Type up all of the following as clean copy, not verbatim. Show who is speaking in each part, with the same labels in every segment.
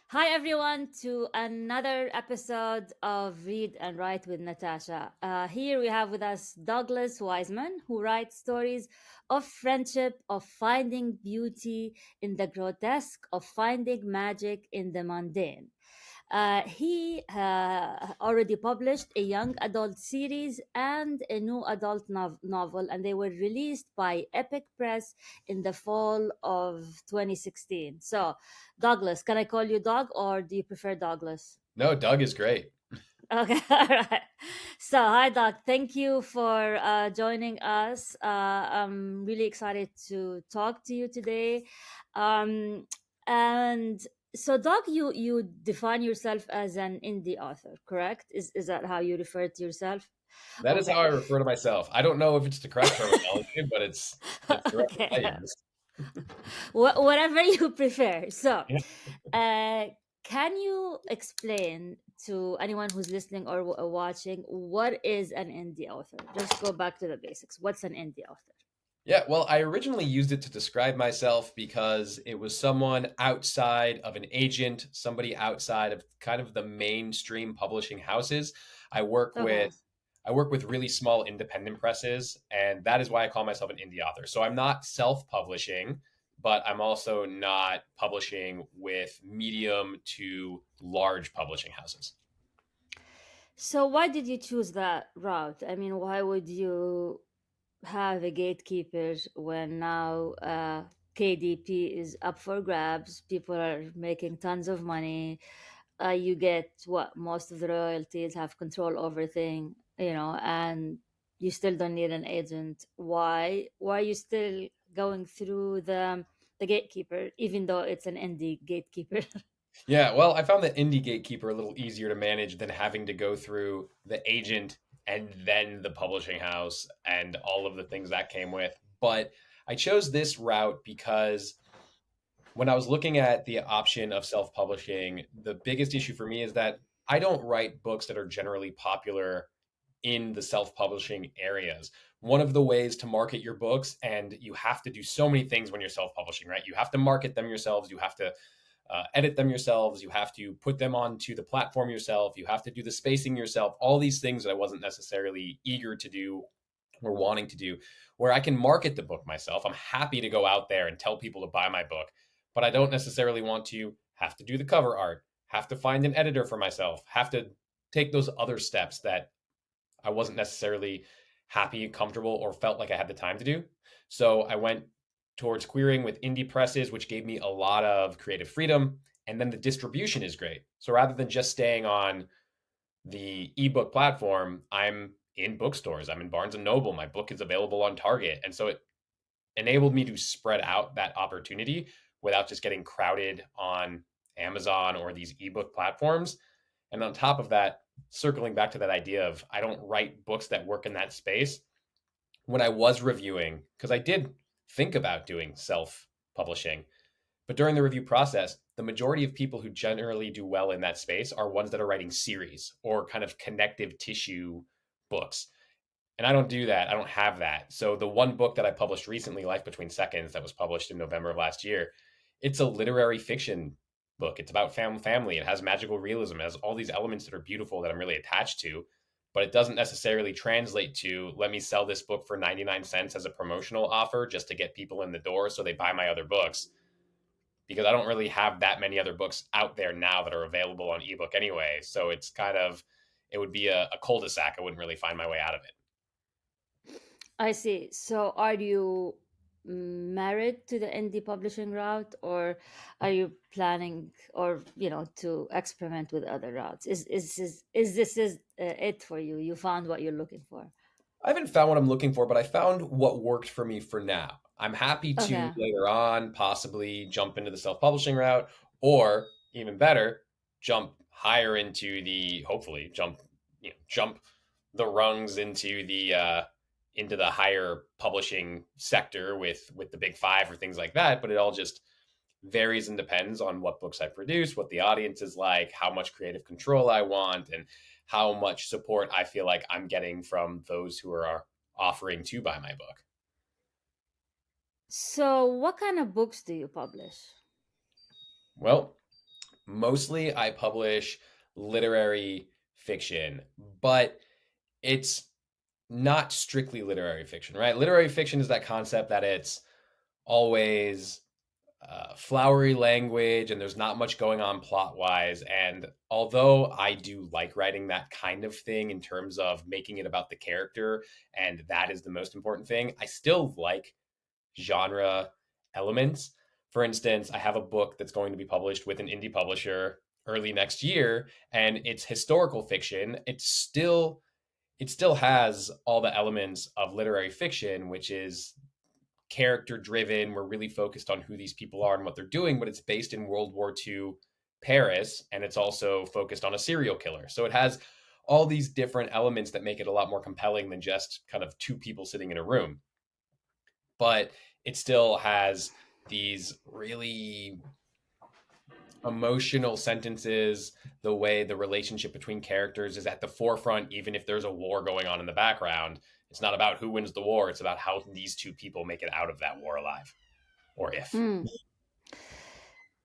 Speaker 1: Hi, everyone, to another episode of Read and Write with Natasha. Here we have with us Douglas Weissman, who writes stories of friendship, of finding beauty in the grotesque, of finding magic in the mundane. He already published a young adult series and a new adult novel, and they were released by Epic Press in the fall of 2016. So, Douglas, can I call you Doug or do you prefer Douglas?
Speaker 2: No, Doug is great.
Speaker 1: Okay, all right. So, hi, Doug. Thank you for joining us. I'm really excited to talk to you today. Um, and so, Doug, you define yourself as an indie author, correct? Is that how you refer to yourself?
Speaker 2: That is how
Speaker 1: Okay.
Speaker 2: I refer to myself. I don't know if it's the correct terminology, but it's the reference I
Speaker 1: Okay.
Speaker 2: use.
Speaker 1: Whatever you prefer. So,
Speaker 2: Yeah.
Speaker 1: uh, can you explain to anyone who's listening or watching what is an indie author? Just go back to the basics. What's an indie author?
Speaker 2: Yeah, well, I originally used it to describe myself because it was someone outside of an agent, somebody outside of kind of the mainstream publishing houses. I work
Speaker 1: Okay.
Speaker 2: with I work with really small independent presses, and that is why I call myself an indie author. So I'm not self-publishing, but I'm also not publishing with medium to large publishing houses.
Speaker 1: So, why did you choose that route? I mean, why would you have a gatekeeper when now KDP is up for grabs? People are making tons of money. You get what most of the royalties have control over thing, and you still don't need an agent. Why are you still going through the gatekeeper, even though it's an indie gatekeeper?
Speaker 2: Yeah, well, I found the indie gatekeeper a little easier to manage than having to go through the agent and then the publishing house and all of the things that came with. But I chose this route because when I was looking at the option of self publishing, the biggest issue for me is that I don't write books that are generally popular in the self publishing areas. One of the ways to market your books, and you have to do so many things when you're self publishing, right? You have to market them yourselves, you have to edit them yourselves. You have to put them onto the platform yourself. You have to do the spacing yourself. All these things that I wasn't necessarily eager to do or wanting to do, where I can market the book myself. I'm happy to go out there and tell people to buy my book, but I don't necessarily want to have to do the cover art, have to find an editor for myself, have to take those other steps that I wasn't necessarily happy, comfortable, or felt like I had the time to do. So I went towards querying with indie presses, which gave me a lot of creative freedom. And then the distribution is great. So rather than just staying on the ebook platform, I'm in bookstores. I'm in Barnes and Noble. My book is available on Target. And so it enabled me to spread out that opportunity without just getting crowded on Amazon or these ebook platforms. And on top of that, circling back to that idea of I don't write books that work in that space, when I was reviewing, because I did think about doing self publishing, but during the review process, the majority of people who generally do well in that space are ones that are writing series or kind of connective tissue books. And I don't do that. I don't have that. So the one book that I published recently, Life Between Seconds, that was published in November of last year, it's a literary fiction book. It's about family. It has magical realism. It has all these elements that are beautiful that I'm really attached to, but it doesn't necessarily translate to let me sell this book for 99 cents as a promotional offer just to get people in the door so they buy my other books, because I don't really have that many other books out there now that are available on ebook anyway. So it's kind of, it would be a cul-de-sac. I wouldn't really find my way out of it.
Speaker 1: I see. So, are you married to the indie publishing route, or are you planning, or to experiment with other routes? Is this it for you? You found what you're looking for.
Speaker 2: I haven't found what I'm looking for, but I found what worked for me for now. I'm happy to
Speaker 1: Okay.
Speaker 2: later on possibly jump into the self-publishing route, or even better, jump higher into the, hopefully jump the rungs into the higher publishing sector with the big five or things like that. But it all just varies and depends on what books I produce, what the audience is like, how much creative control I want, and how much support I feel like I'm getting from those who are offering to buy my book.
Speaker 1: So, what kind of books do you publish?
Speaker 2: Well, Mostly I publish literary fiction, but it's not strictly literary fiction, right? Literary fiction is that concept that it's always flowery language and there's not much going on plot wise. And although I do like writing that kind of thing in terms of making it about the character, and that is the most important thing, I still like genre elements. For instance, I have a book that's going to be published with an indie publisher early next year, and it's historical fiction. It still has all the elements of literary fiction, which is character driven. We're really focused on who these people are and what they're doing, but it's based in World War II Paris, and it's also focused on a serial killer. So it has all these different elements that make it a lot more compelling than just kind of two people sitting in a room. But it still has these really emotional sentences, the way the relationship between characters is at the forefront, even if there's a war going on in the background. It's not about who wins the war, it's about how these two people make it out of that war alive, or if.
Speaker 1: Hmm.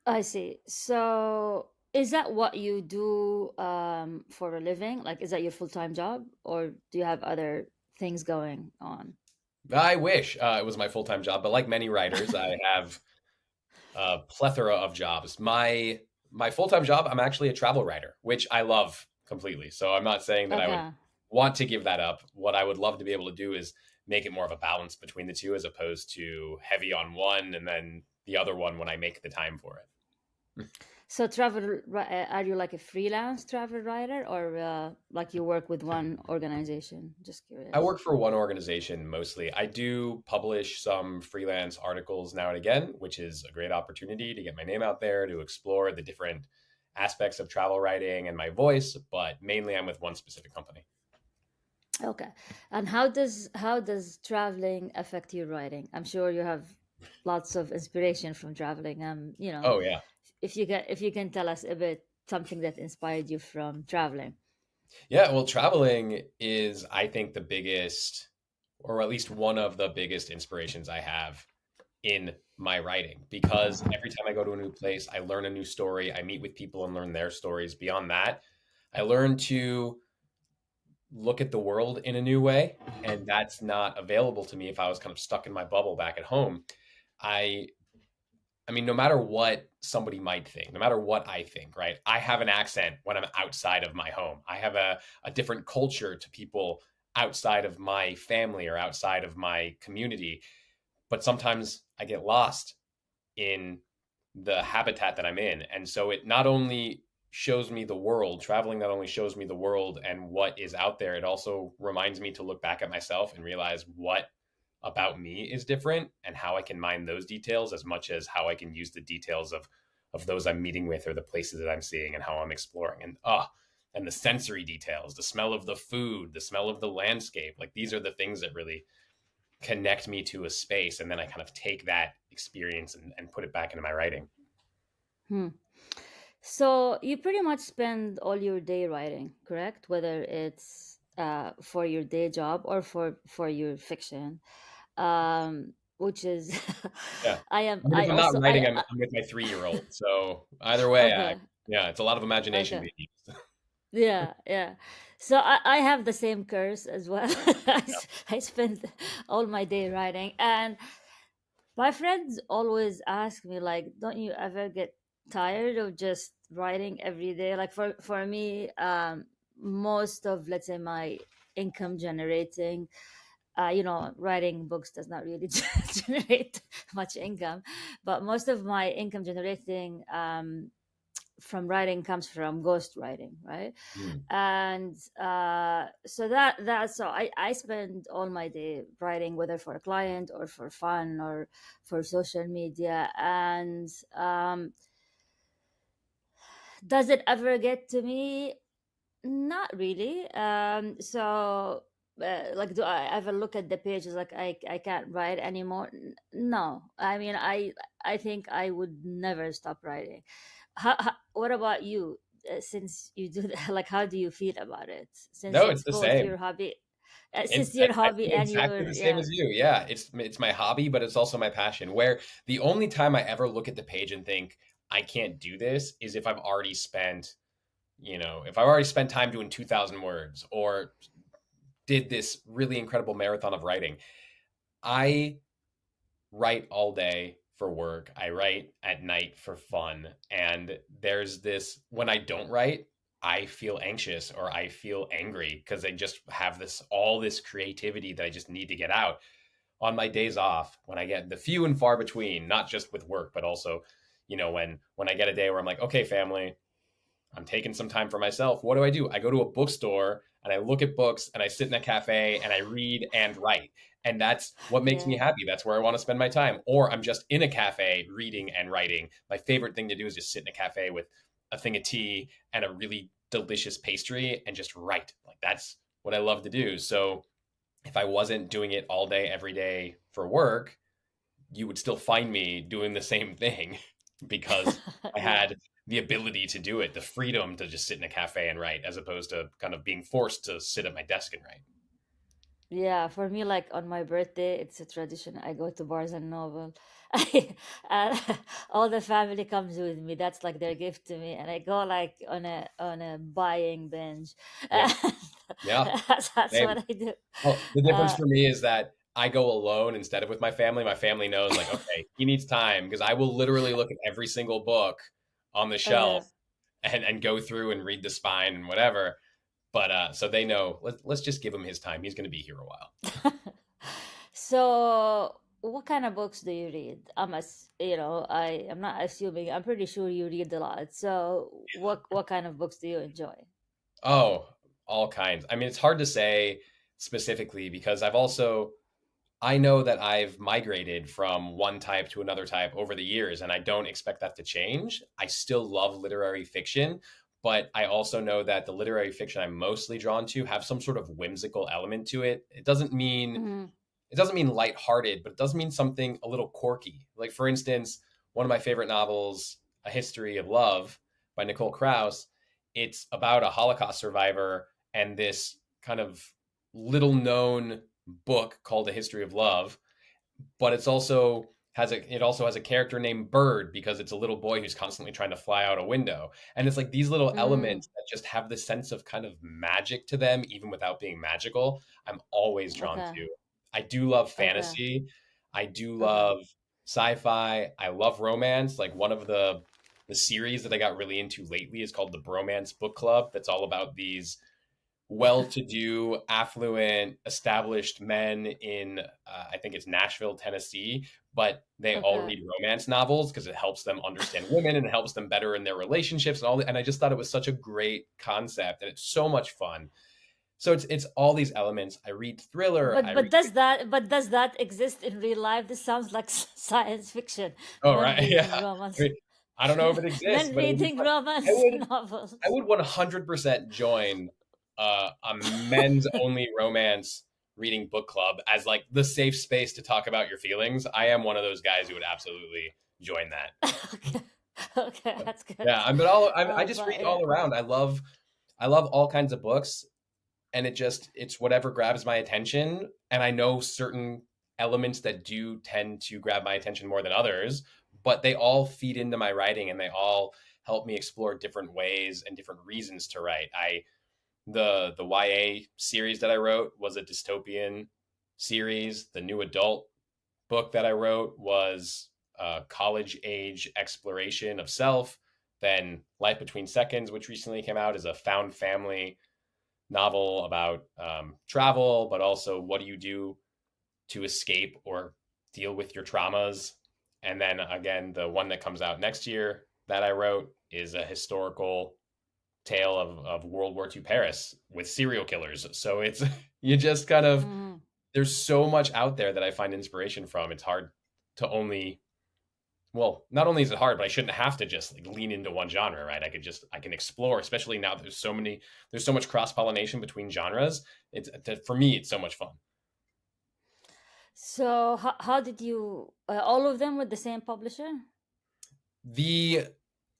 Speaker 1: I see. So, is that what you do for a living? Like, is that your full-time job, or do you have other things going on?
Speaker 2: I wish it was my full time job, but like many writers, I have a plethora of jobs. My full time job, I'm actually a travel writer, which I love completely. So I'm not saying that I would
Speaker 1: Okay.
Speaker 2: want to give that up. What I would love to be able to do is make it more of a balance between the two, as opposed to heavy on one and then the other one when I make the time for it.
Speaker 1: So, are you like a freelance travel writer, or like you work with one organization? Just
Speaker 2: I
Speaker 1: curious.
Speaker 2: work for one organization mostly. I do publish some freelance articles now and again, which is a great opportunity to get my name out there, to explore the different aspects of travel writing and my voice, but mainly I'm with one specific company.
Speaker 1: Okay. And how does traveling affect your writing? I'm sure you have lots of inspiration from traveling.
Speaker 2: Oh, yeah.
Speaker 1: If you can tell us a bit something that inspired you from traveling.
Speaker 2: Yeah, well, traveling is, I think, the biggest, or at least one of the biggest inspirations I have in my writing, because every time I go to a new place, I learn a new story. I meet with people and learn their stories. Beyond that, I learn to look at the world in a new way, and that's not available to me if I was kind of stuck in my bubble back at home. I I mean, no matter what somebody might think, no matter what I think, right? I have an accent when I'm outside of my home. I have a different culture to people outside of my family or outside of my community. But sometimes I get lost in the habitat that I'm in. And so it not only shows me the world, traveling not only shows me the world and what is out there, it also reminds me to look back at myself and realize what about me is different and how I can mine those details as much as how I can use the details of those I'm meeting with or the places that I'm seeing and how I'm exploring. And the sensory details, the smell of the food, the smell of the landscape. Like these are the things that really connect me to a space. And then I kind of take that experience and put it back into my writing.
Speaker 1: Hmm. So you pretty much spend all your day writing, correct? Whether it's for your day job or for your fiction, which is
Speaker 2: Yeah.
Speaker 1: I am
Speaker 2: I mean,
Speaker 1: I
Speaker 2: if I'm not
Speaker 1: also
Speaker 2: writing, I'm with my 3-year-old. So either way,
Speaker 1: okay.
Speaker 2: yeah, it's a lot of imagination
Speaker 1: Okay.
Speaker 2: being used.
Speaker 1: Yeah, yeah. So I have the same curse as well. I spend all my day writing, and my friends always ask me, like, don't you ever get tired of just writing every day? Like for me, most of, let's say, my income generating, writing books does not really generate much income, but most of my income generating from writing comes from ghost writing, right?
Speaker 2: Mm.
Speaker 1: And so I spend all my day writing, whether for a client or for fun or for social media. And does it ever get to me? Not really. Like, do I ever look at the pages like I can't write anymore? No. I mean, I think I would never stop writing. What about you? Since you do that, like, how do you feel about it? Since
Speaker 2: No, it's
Speaker 1: it's
Speaker 2: the
Speaker 1: both
Speaker 2: same.
Speaker 1: your hobby, since
Speaker 2: It's
Speaker 1: your
Speaker 2: I
Speaker 1: hobby
Speaker 2: feel
Speaker 1: and
Speaker 2: exactly
Speaker 1: your,
Speaker 2: the same
Speaker 1: yeah.
Speaker 2: as you. Yeah, it's my hobby, but it's also my passion. Where the only time I ever look at the page and think I can't do this is if I've already spent, if I've already spent time doing 2,000 words or did this really incredible marathon of writing. I write all day for work. I write at night for fun. And there's this when I don't write, I feel anxious or I feel angry because I just have this creativity that I just need to get out. On my days off, when I get the few and far between, not just with work, but also, when I get a day where I'm like, okay, family, I'm taking some time for myself. What do? I go to a bookstore and I look at books and I sit in a cafe and I read and write. And that's what makes me
Speaker 1: Yeah.
Speaker 2: happy. That's where I want to spend my time. Or I'm just in a cafe reading and writing. My favorite thing to do is just sit in a cafe with a thing of tea and a really delicious pastry and just write. Like that's what I love to do. So if I wasn't doing it all day, every day for work, you would still find me doing the same thing because I
Speaker 1: Yeah.
Speaker 2: had the ability to do it, the freedom to just sit in a cafe and write, as opposed to kind of being forced to sit at my desk and write.
Speaker 1: Yeah, for me, like on my birthday, it's a tradition. I go to Bars and Noble. And all the family comes with me. That's like their gift to me, and I go like on a buying binge.
Speaker 2: Yeah, yeah,
Speaker 1: That's
Speaker 2: same.
Speaker 1: what I do.
Speaker 2: Well, the difference
Speaker 1: Uh,
Speaker 2: for me is that I go alone instead of with my family. My family knows, like, okay, he needs time because I will literally look at every single book on the
Speaker 1: uh,
Speaker 2: shelf and go through and read the spine and whatever. But so they know. Let's just give him his time. He's going to be here a while.
Speaker 1: so, what kind of books do you read? I'm not assuming. I'm pretty sure you read a lot. So, what kind of books do you enjoy?
Speaker 2: Oh, all kinds. I mean, it's hard to say specifically because I know that I've migrated from one type to another type over the years, and I don't expect that to change. I still love literary fiction, but I also know that the literary fiction I'm mostly drawn to have some sort of whimsical element to it.
Speaker 1: Mm-hmm.
Speaker 2: It doesn't mean lighthearted, but it does mean something a little quirky. Like for instance, one of my favorite novels, A History of Love by Nicole Krauss, it's about a Holocaust survivor and this kind of little known book called A History of Love, but it also has a character named Bird because it's a little boy who's constantly trying to fly out a window. And it's like these little
Speaker 1: Mm,
Speaker 2: elements that just have this sense of kind of magic to them, even without being magical. I'm always drawn
Speaker 1: okay.
Speaker 2: to. I do love
Speaker 1: Okay.
Speaker 2: fantasy. I do
Speaker 1: Okay.
Speaker 2: love sci-fi. I love romance. Like one of the series that I got really into lately is called the Bromance Book Club. That's all about these well-to-do, affluent, established men in I think it's Nashville, Tennessee, but they all
Speaker 1: Okay.
Speaker 2: read romance novels because it helps them understand women and it helps them better in their relationships and all that. And I just thought it was such a great concept and it's so much fun. So it's all these elements. I read thriller. I
Speaker 1: But
Speaker 2: read.
Speaker 1: does that exist in real life? This sounds like science fiction.
Speaker 2: Oh
Speaker 1: Men
Speaker 2: right, yeah.
Speaker 1: reading
Speaker 2: I
Speaker 1: romance,
Speaker 2: mean, I don't know if it exists,
Speaker 1: men
Speaker 2: but it would be
Speaker 1: reading
Speaker 2: fun. I
Speaker 1: romance
Speaker 2: would I
Speaker 1: novels.
Speaker 2: would 100% join a men's only romance reading book club as like the safe space to talk about your feelings. I am one of those guys who would absolutely join that.
Speaker 1: Okay. Okay, that's good.
Speaker 2: Yeah, I just
Speaker 1: But
Speaker 2: read
Speaker 1: yeah.
Speaker 2: all around. I love all kinds of books, and it's whatever grabs my attention. And I know certain elements that do tend to grab my attention more than others, but they all feed into my writing, and they all help me explore different ways and different reasons to write. I the YA series that I wrote was a dystopian series. The new adult book that I wrote was a college age exploration of self. Then Life Between Seconds, which recently came out, is a found family novel about travel, but also what do you do to escape or deal with your traumas. And then again, the one that comes out next year that I wrote is a historical tale of World War II Paris with serial killers. So it's you just kind of
Speaker 1: Mhm.
Speaker 2: there's so much out there that I find inspiration from. It's hard to only well, not only is it hard, but I shouldn't have to just like lean into one genre, right? I can explore, especially now there's so much cross pollination between genres. It's for me, it's so much fun.
Speaker 1: So how did you all of them with the same publisher?
Speaker 2: The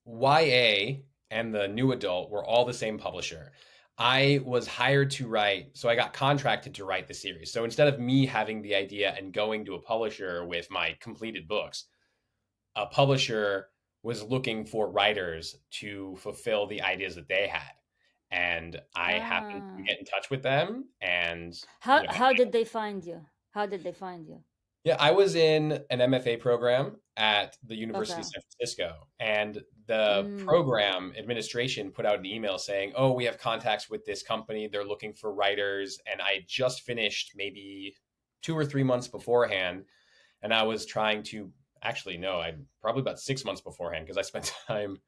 Speaker 2: YA and the new adult were all the same publisher. I was hired to write, so I got contracted to write the series. So instead of me having the idea and going to a publisher with my completed books, a publisher was looking for writers to fulfill the ideas that they had. And I happened to
Speaker 1: Ah.
Speaker 2: get in touch with them. And,
Speaker 1: How how did they find you? How did they find you?
Speaker 2: yeah, I was in an MFA program at the University
Speaker 1: Okay.
Speaker 2: of San Francisco, and the
Speaker 1: Mm.
Speaker 2: program administration put out an email saying, "Oh, we have contacts with this company. They're looking for writers." And I just finished maybe 2 or 3 months beforehand, and I was trying to actually no, I probably about 6 months beforehand because I spent time.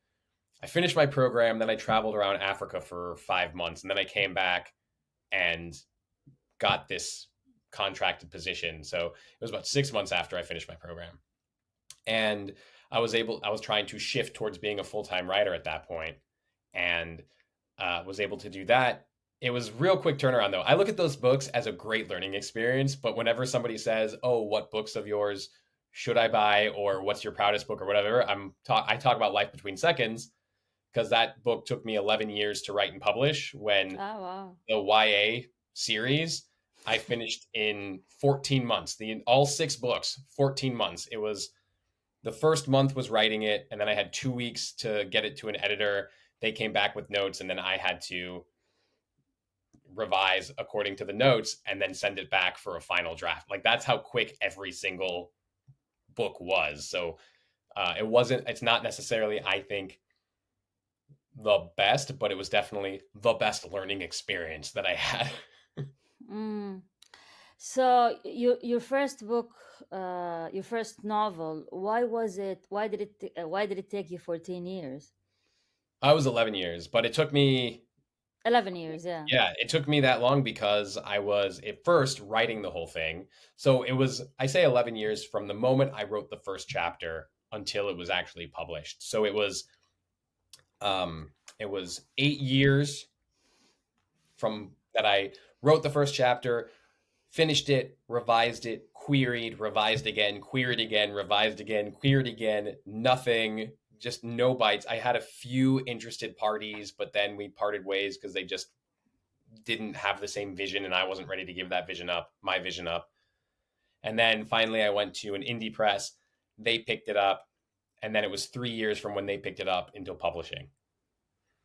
Speaker 2: I finished my program, then I traveled around Africa for 5 months, and then I came back and got this contracted position. So it was about 6 months after I finished my program. And I was trying to shift towards being a full time writer at that point, and was able to do that. It was real quick turnaround though. I look at those books as a great learning experience, but whenever somebody says, "Oh, what books of yours should I buy?" or "What's your proudest book?" or whatever, I talk about Life Between Seconds because that book took me 11 years to write and publish when
Speaker 1: Oh wow.
Speaker 2: the YA series I finished in 14 months. The all 6 books, 14 months. It was the first month was writing it, and then I had 2 weeks to get it to an editor. They came back with notes, and then I had to revise according to the notes and then send it back for a final draft. Like that's how quick every single book was. So it wasn't. It's not necessarily, I think, the best, but it was definitely the best learning experience that I had.
Speaker 1: Mm. So your first book, your first novel, why was it? Why did it take you 14 years?
Speaker 2: I was 11 years, but it took me
Speaker 1: 11 years, yeah.
Speaker 2: yeah, it took me that long because I was at first writing the whole thing. So it was, I say 11 years from the moment I wrote the first chapter until it was actually published. So it was 8 years from that I wrote the first chapter, finished it, revised it, queried, revised again, revised again, queried again, nothing, just no bites. I had a few interested parties, but then we parted ways because they just didn't have the same vision and I wasn't ready to give that vision up, my vision up. And then finally I went to an indie press. They picked it up, and then it was 3 years from when they picked it up until publishing.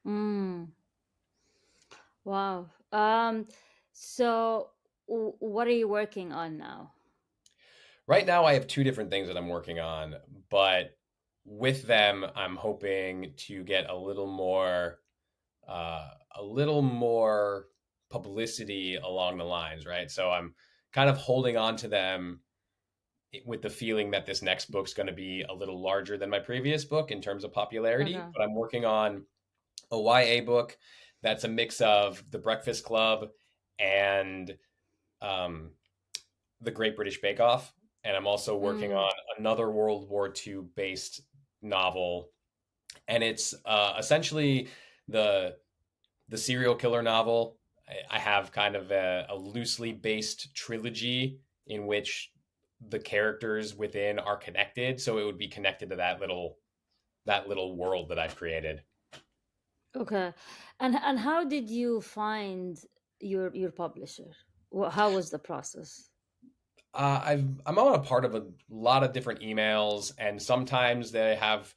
Speaker 1: Mm. Wow. So what are you working on now?
Speaker 2: Right now I have two different things that I'm working on, but with them I'm hoping to get a little more publicity along the lines, right? So I'm kind of holding on to them with the feeling that this next book's going to be a little larger than my previous book in terms of popularity.
Speaker 1: Okay.
Speaker 2: But I'm working on a YA book that's a mix of The Breakfast Club and um, The Great British Bake Off. And I'm also working
Speaker 1: Mm.
Speaker 2: on another World War II based novel. And it's essentially the the serial killer novel. I have kind of a loosely based trilogy in which the characters within are connected, so it would be connected to that little world that I've created.
Speaker 1: Okay. And how did you find your publisher? How was the process?
Speaker 2: I'm on a part of a lot of different emails, and sometimes they have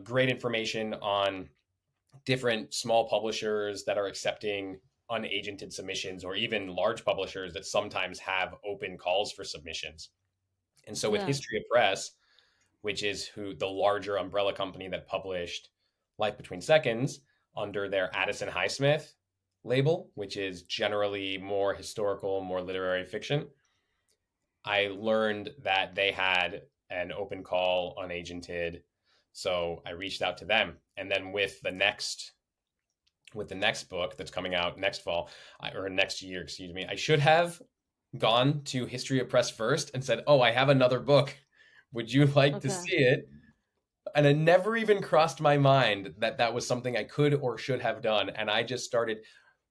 Speaker 2: great information on different small publishers that are accepting unagented submissions, or even large publishers that sometimes have open calls for submissions. And so with
Speaker 1: Yeah.
Speaker 2: History of Press, which is who the larger umbrella company that published Life Between Seconds under their Addison Highsmith label, which is generally more historical, more literary fiction, I learned that they had an open call unagented. So I reached out to them. And then with the next book that's coming out next fall, or next year, excuse me, I should have gone to History of Press first and said, "Oh, I have another book. Would you like to
Speaker 1: Okay.
Speaker 2: see it?" And it never even crossed my mind that that was something I could or should have done. And I just started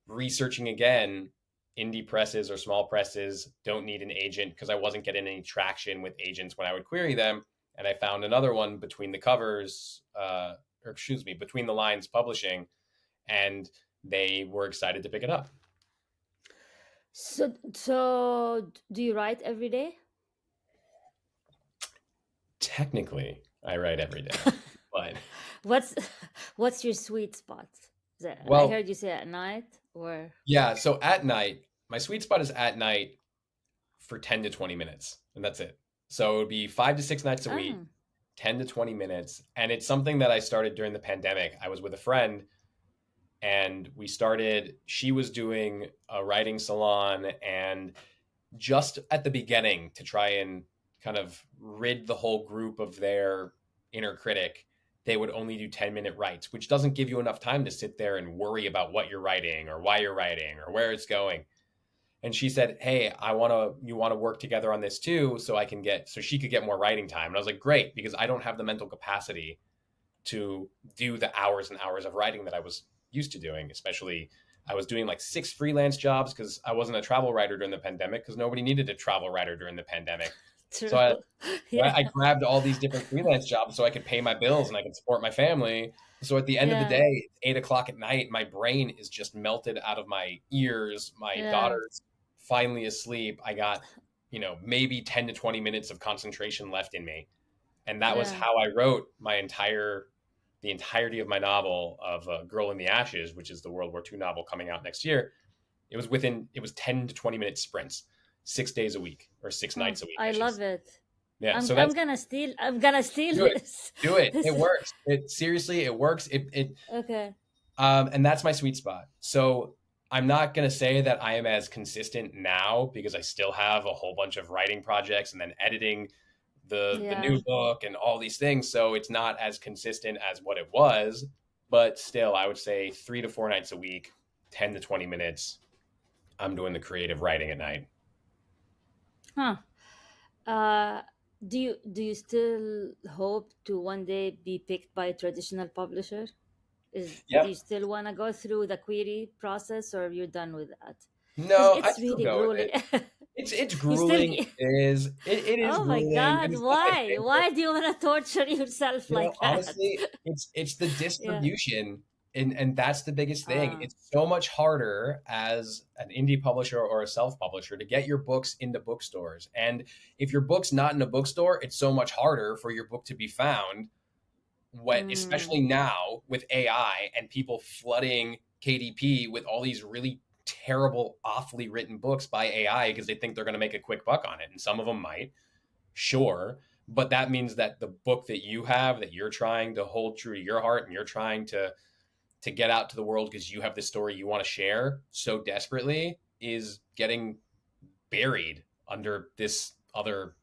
Speaker 2: researching again. Indie presses or small presses don't need an agent because I wasn't getting any traction with agents when I would query them. And I found another one between the covers, or excuse me, between the lines publishing, and they were excited to pick it up.
Speaker 1: So do you write every day?
Speaker 2: Technically. I write every day. But
Speaker 1: what's what's your sweet spot? I
Speaker 2: well,
Speaker 1: heard you say at night or
Speaker 2: yeah, so at night, my sweet spot is at night for 10 to 20 minutes, and that's it. So it would be 5 to 6 nights a week,
Speaker 1: oh
Speaker 2: 10 to 20 minutes. And it's something that I started during the pandemic. I was with a friend and she was doing a writing salon. And just at the beginning, to try and kind of rid the whole group of their inner critic, they would only do 10-minute writes, which doesn't give you enough time to sit there and worry about what you're writing or why you're writing or where it's going. And she said, "Hey, you want to work together on this too, so she could get more writing time." And I was like, "Great," because I don't have the mental capacity to do the hours and hours of writing that I was used to doing. Especially, I was doing like 6 freelance jobs because I wasn't a travel writer during the pandemic because nobody needed a travel writer during the pandemic. So
Speaker 1: true.
Speaker 2: I,
Speaker 1: Yeah,
Speaker 2: I grabbed all these different freelance jobs so I could pay my bills and I could support my family. So at the end of the
Speaker 1: yeah,
Speaker 2: day, 8 o'clock at night, my brain is just melted out of my ears. My
Speaker 1: yeah,
Speaker 2: daughter's finally asleep. I got, maybe 10 to 20 minutes of concentration left in me. And that was
Speaker 1: yeah.
Speaker 2: how I wrote the entirety of my novel of Girl in the Ashes, which is the World War II novel coming out next year. It was 10 to 20 minute sprints, 6 days a week or six
Speaker 1: Oh,
Speaker 2: nights a week, I
Speaker 1: I
Speaker 2: should
Speaker 1: love
Speaker 2: say.
Speaker 1: it.
Speaker 2: Yeah. So
Speaker 1: I'm
Speaker 2: that's
Speaker 1: gonna steal. I'm gonna steal
Speaker 2: do it.
Speaker 1: this.
Speaker 2: Do it.
Speaker 1: This
Speaker 2: It
Speaker 1: is
Speaker 2: works. It seriously, it works.
Speaker 1: okay.
Speaker 2: And that's my sweet spot. So I'm not going to say that I am as consistent now because I still have a whole bunch of writing projects and then editing the
Speaker 1: Yeah.
Speaker 2: new book and all these things. So it's not as consistent as what it was, but still, I would say 3 to 4 nights a week, 10 to 20 minutes. I'm doing the creative writing at night.
Speaker 1: Huh. Uh, do you still hope to one day be picked by a traditional publisher? Do you
Speaker 2: Yep.
Speaker 1: still want to go through the query process, or you're done with that? Because
Speaker 2: No, I
Speaker 1: it's
Speaker 2: still
Speaker 1: really
Speaker 2: go with
Speaker 1: grueling.
Speaker 2: it. It's
Speaker 1: You still.
Speaker 2: grueling. It is
Speaker 1: Oh my
Speaker 2: grueling,
Speaker 1: God!
Speaker 2: and it's not my
Speaker 1: Why?
Speaker 2: favorite.
Speaker 1: Why do you want to torture yourself like that?
Speaker 2: Honestly, it's the
Speaker 1: Yeah.
Speaker 2: distribution, and that's the biggest thing.
Speaker 1: Uh,
Speaker 2: It's so much harder as an indie publisher or a self-publisher to get your books into bookstores. And if your book's not in a bookstore, it's so much harder for your book to be found.
Speaker 1: mm,
Speaker 2: Especially now with AI and people flooding KDP with all these really terrible, awfully written books by AI because they think they're going to make a quick buck on it, and some of them might. Sure, but that means that the book that you have that you're trying to hold true to your heart and you're trying to get out to the world because you have this story you want to share so desperately is getting buried under this other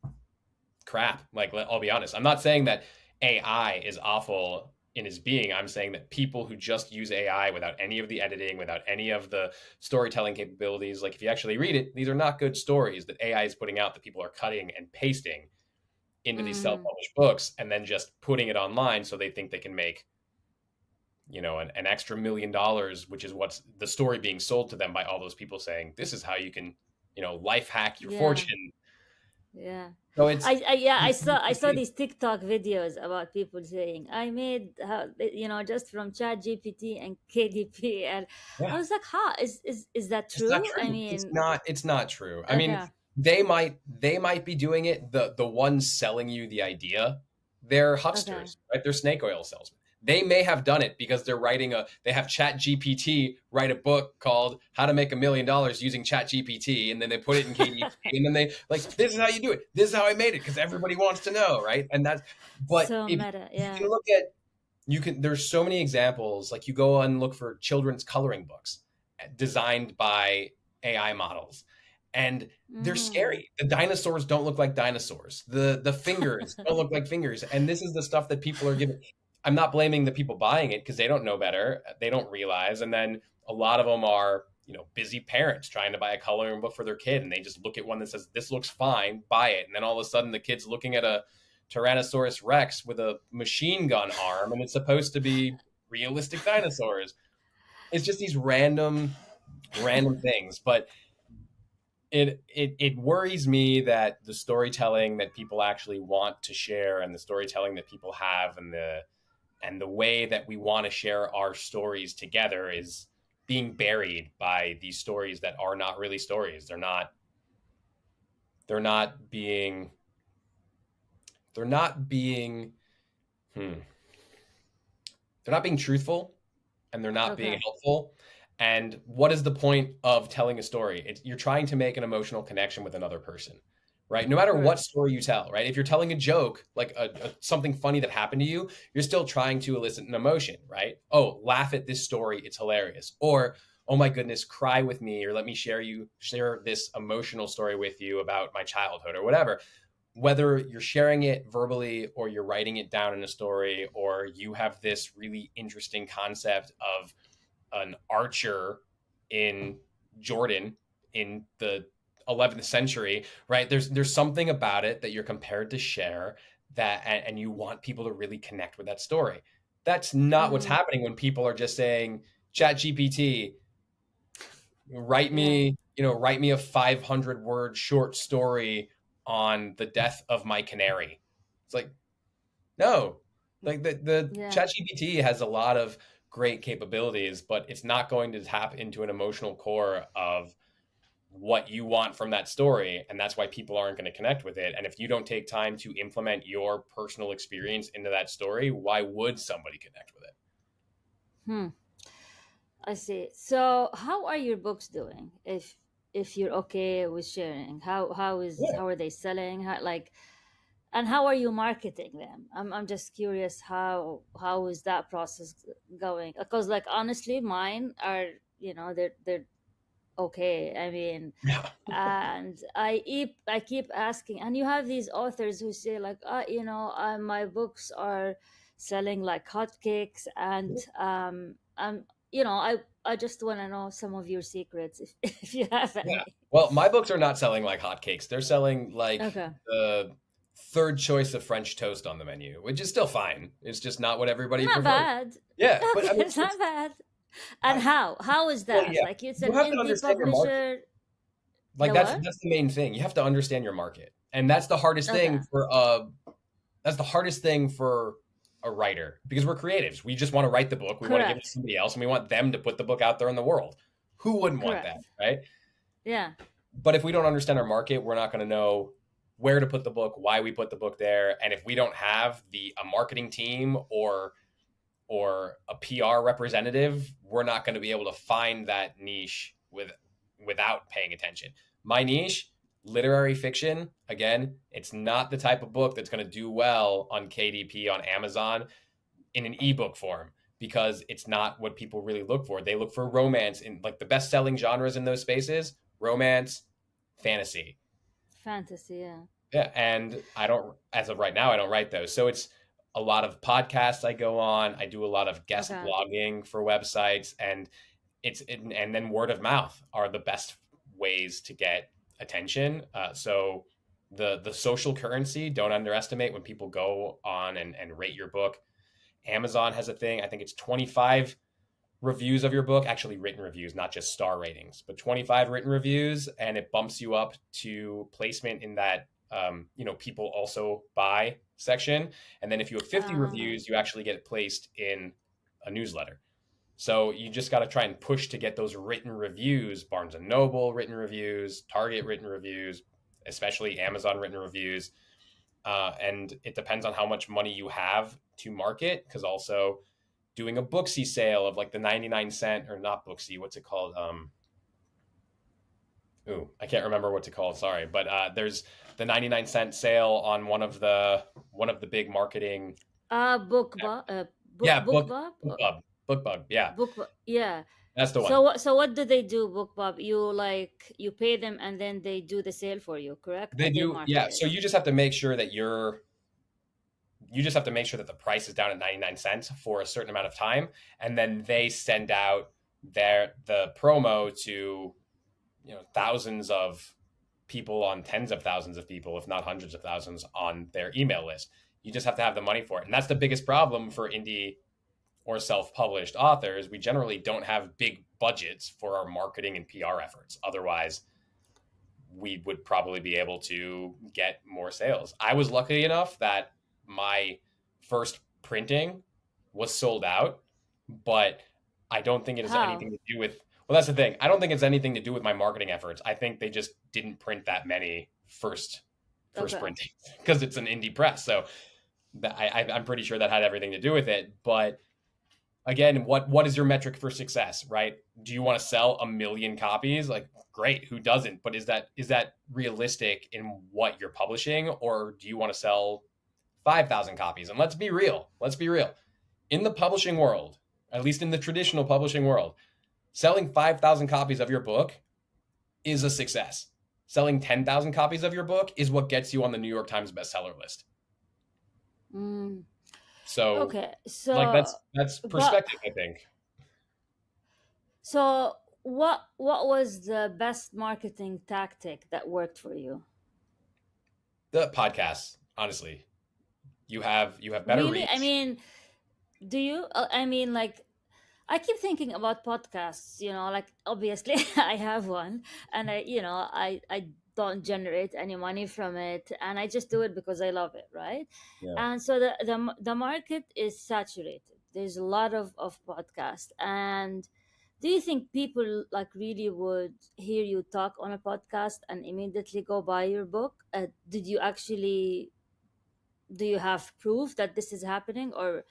Speaker 2: crap. Like, I'll be honest, I'm not saying that AI is awful in its being. I'm saying that people who just use AI without any of the editing, without any of the storytelling capabilities, like if you actually read it, these are not good stories that AI is putting out that people are cutting and pasting into these
Speaker 1: mm,
Speaker 2: self-published books and then just putting it online so they think they can make an extra $1 million, which is what's the story being sold to them by all those people saying this is how you can life hack your
Speaker 1: yeah.
Speaker 2: fortune.
Speaker 1: Yeah.
Speaker 2: So it's
Speaker 1: Yeah, I
Speaker 2: it's
Speaker 1: saw these TikTok videos about people saying I made just from Chat GPT and KDP, and I
Speaker 2: yeah,
Speaker 1: was like, huh, is that
Speaker 2: it's not
Speaker 1: true? I
Speaker 2: true. It's
Speaker 1: mean,
Speaker 2: not. It's not true. I mean,
Speaker 1: okay,
Speaker 2: they might be doing it. The ones selling you the idea, they're
Speaker 1: okay.
Speaker 2: hucksters, right? They're snake oil salesmen. They may have done it because they have Chat GPT write a book called How to Make $1 Million Using Chat GPT, and then they put it in KDP, and then they like, this is how you do it. This is how I made it because everybody wants to know, right? But
Speaker 1: So
Speaker 2: if
Speaker 1: meta,
Speaker 2: you
Speaker 1: yeah.
Speaker 2: can look at there's so many examples. Like, you go and look for children's coloring books designed by AI models, and they're
Speaker 1: Mm.
Speaker 2: scary. The dinosaurs don't look like dinosaurs. The fingers don't look like fingers. And this is the stuff that people are giving. I'm not blaming the people buying it because they don't know better. They don't realize. And then a lot of them are, busy parents trying to buy a coloring book for their kid, and they just look at one that says this looks fine, buy it. And then all of a sudden the kid's looking at a Tyrannosaurus Rex with a machine gun arm, and it's supposed to be realistic dinosaurs. It's just these random things. But it worries me that the storytelling that people actually want to share and the storytelling that people have and the way that we want to share our stories together is being buried by these stories that are not really stories. They're not being they're not being Hmm. They're not being truthful and they're not being
Speaker 1: Okay.
Speaker 2: helpful. And what is the point of telling a story? You're trying to make an emotional connection with another person, right? No matter what
Speaker 1: Correct.
Speaker 2: story you tell, right? If you're telling a joke, like something funny that happened to you, you're still trying to elicit an emotion, right? Oh, laugh at this story, it's hilarious. Or, oh my goodness, cry with me, or let me share this emotional story with you about my childhood or whatever. Whether you're sharing it verbally or you're writing it down in a story, or you have this really interesting concept of an archer in Jordan in the 11th century, right? There's something about it that you're compared to share, that and you want people to really connect with that story. That's not what's
Speaker 1: Mm-hmm.
Speaker 2: happening when people are just saying, Chat GPT, write
Speaker 1: Yeah.
Speaker 2: me, write me a 500 word short story on the death of my canary. It's like, no, like the
Speaker 1: Yeah.
Speaker 2: ChatGPT has a lot of great capabilities, but it's not going to tap into an emotional core of what you want from that story, and that's why people aren't going to connect with it. And if you don't take time to implement your personal experience into that story, why would somebody connect with it?
Speaker 1: Hmm. I see. So, how are your books doing? If you're okay with sharing,
Speaker 2: Yeah.
Speaker 1: how are they selling? How, like, and how are you marketing them? I'm just curious how is that process going? Because like honestly, mine are, they're okay. I mean,
Speaker 2: Yeah.
Speaker 1: and I keep asking, and you have these authors who say like, my books are selling like hotcakes, and I just want to know some of your secrets if if you have
Speaker 2: Yeah.
Speaker 1: any.
Speaker 2: Well, my books are not selling like hotcakes. They're selling like
Speaker 1: Okay,
Speaker 2: the third choice of French toast on the menu, which is still fine. It's just not what everybody
Speaker 1: not
Speaker 2: prefers.
Speaker 1: bad.
Speaker 2: Yeah, but I
Speaker 1: Okay,
Speaker 2: mean,
Speaker 1: it's not bad. And
Speaker 2: I
Speaker 1: how is
Speaker 2: well,
Speaker 1: that?
Speaker 2: yeah,
Speaker 1: Like it's
Speaker 2: you
Speaker 1: an
Speaker 2: have to
Speaker 1: indie
Speaker 2: understand your market.
Speaker 1: publisher.
Speaker 2: Like
Speaker 1: The what?
Speaker 2: that's the main thing. You have to understand your market, and that's the hardest
Speaker 1: Okay,
Speaker 2: thing for a writer because we're creatives. We just want to write the book. We want to give it to
Speaker 1: correct,
Speaker 2: somebody else, and we want them to put the book out there in the world. Who wouldn't want that,
Speaker 1: correct.
Speaker 2: right?
Speaker 1: Yeah.
Speaker 2: But if we don't understand our market, we're not going to know where to put the book, why we put the book there, and if we don't have the a marketing team or a PR representative, we're not going to be able to find that niche without paying attention. My niche, literary fiction, again, it's not the type of book that's going to do well on KDP on Amazon in an ebook form because it's not what people really look for. They look for romance in like the best-selling genres in those spaces, romance, fantasy.
Speaker 1: Fantasy, yeah.
Speaker 2: Yeah, and I don't, as of right now, I don't write those. So it's a lot of podcasts I go on. I do a lot of guest
Speaker 1: Okay.
Speaker 2: blogging for websites, and and then word of mouth are the best ways to get attention. So the social currency, don't underestimate when people go on and rate your book. Amazon has a thing. I think it's 25 reviews of your book, actually written reviews, not just star ratings, but 25 written reviews, and it bumps you up to placement in that people also buy section. And then if you have 50
Speaker 1: Uh,
Speaker 2: reviews, you actually get placed in a newsletter. So you just got to try and push to get those written reviews, Barnes and Noble written reviews, Target written reviews, especially Amazon written reviews. And it depends on how much money you have to market, because also doing a Booksy sale of like the 99 cent, or not Booksy, what's it called? Ooh, I can't remember what to call it. Sorry, but there's the 99 cent sale on one of the big marketing. Yeah,
Speaker 1: BookBub,
Speaker 2: BookBub. Yeah,
Speaker 1: yeah.
Speaker 2: that's the
Speaker 1: So
Speaker 2: one.
Speaker 1: what do they do, BookBub? You pay them and then they do the sale for you, correct?
Speaker 2: They
Speaker 1: And they
Speaker 2: do.
Speaker 1: market
Speaker 2: Yeah,
Speaker 1: it.
Speaker 2: so you just have to make sure that the price is down at 99 cents for a certain amount of time, and then they send out the promo to thousands of people, on tens of thousands of people, if not hundreds of thousands, on their email list. You just have to have the money for it. And that's the biggest problem for indie or self-published authors. We generally don't have big budgets for our marketing and PR efforts. Otherwise, we would probably be able to get more sales. I was lucky enough that my first printing was sold out, but I don't think it has
Speaker 1: How?
Speaker 2: anything to do with, well, that's the thing. I don't think it's anything to do with my marketing efforts. I think they just didn't print that many first
Speaker 1: Okay.
Speaker 2: printings because it's an indie press. So I'm pretty sure that had everything to do with it. But again, what is your metric for success, right? Do you want to sell 1 million copies? Like, great, who doesn't? But is that realistic in what you're publishing, or do you want to sell 5,000 copies? And let's be real. Let's be real. In the publishing world, at least in the traditional publishing world, selling 5,000 copies of your book is a success. Selling 10,000 copies of your book is what gets you on the New York Times bestseller list.
Speaker 1: Mm.
Speaker 2: So,
Speaker 1: Okay.
Speaker 2: like,
Speaker 1: So,
Speaker 2: that's
Speaker 1: but
Speaker 2: perspective, I think.
Speaker 1: so what was the best marketing tactic that worked for you?
Speaker 2: The podcasts, honestly, you have better
Speaker 1: Really? I
Speaker 2: reach.
Speaker 1: mean, do you? I mean, like, I keep thinking about podcasts, like obviously I have one, and I don't generate any money from it, and I just do it because I love it, right?
Speaker 2: Yeah,
Speaker 1: And so the market is saturated. There's a lot of podcasts. And do you think people like really would hear you talk on a podcast and immediately go buy your book? Did you actually, do you have proof that this is happening, or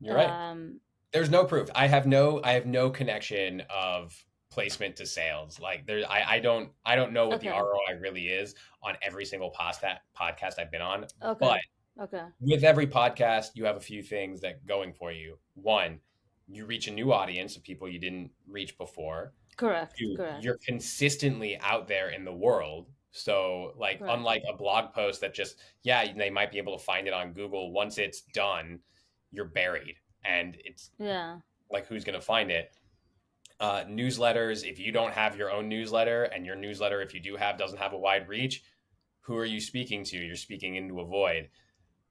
Speaker 2: you're right.
Speaker 1: um
Speaker 2: There's no proof. I have no connection of placement to sales. Like, I don't know what the
Speaker 1: okay,
Speaker 2: ROI really is on every single podcast I've been on. But
Speaker 1: okay, okay.
Speaker 2: with every podcast, you have a few things that going for you. One, you reach a new audience of people you didn't reach before.
Speaker 1: Correct,
Speaker 2: Two,
Speaker 1: correct,
Speaker 2: you're consistently out there in the world. So, like,
Speaker 1: correct.
Speaker 2: unlike a blog post that just, yeah, they might be able to find it on Google. Once it's done, you're buried. And it's
Speaker 1: Yeah.
Speaker 2: like, who's going to find it? Newsletters, if you don't have your own newsletter, and your newsletter, if you do have, doesn't have a wide reach, who are you speaking to? You're speaking into a void.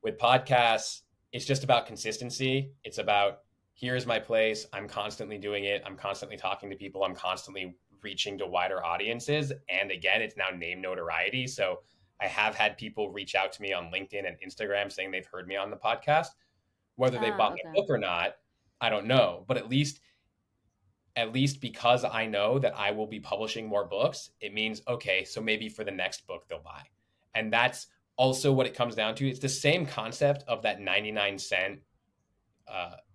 Speaker 2: With podcasts, it's just about consistency. It's about, here's my place. I'm constantly doing it. I'm constantly talking to people. I'm constantly reaching to wider audiences. And again, it's now name notoriety. So I have had people reach out to me on LinkedIn and Instagram saying they've heard me on the podcast. Whether they bought my
Speaker 1: Okay.
Speaker 2: book or not, I don't know. But at least because I know that I will be publishing more books, it means, okay, so maybe for the next book they'll buy. And that's also what it comes down to. It's the same concept of that 99 cent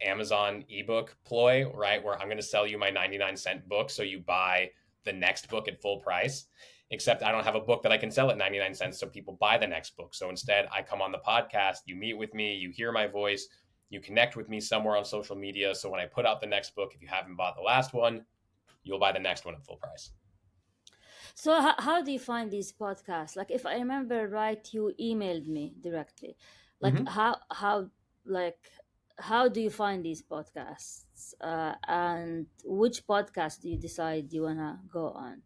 Speaker 2: Amazon ebook ploy, right? Where I'm going to sell you my 99 cent book so you buy the next book at full price. Except I don't have a book that I can sell at 99 cents, so people buy the next book. So instead, I come on the podcast, you meet with me, you hear my voice, you connect with me somewhere on social media. So when I put out the next book, if you haven't bought the last one, you'll buy the next one at full price.
Speaker 1: So how do you find these podcasts? Like, if I remember right, you emailed me directly. Like,
Speaker 2: Mm-hmm.
Speaker 1: like how do you find these podcasts? And which podcast do you decide you wanna go on?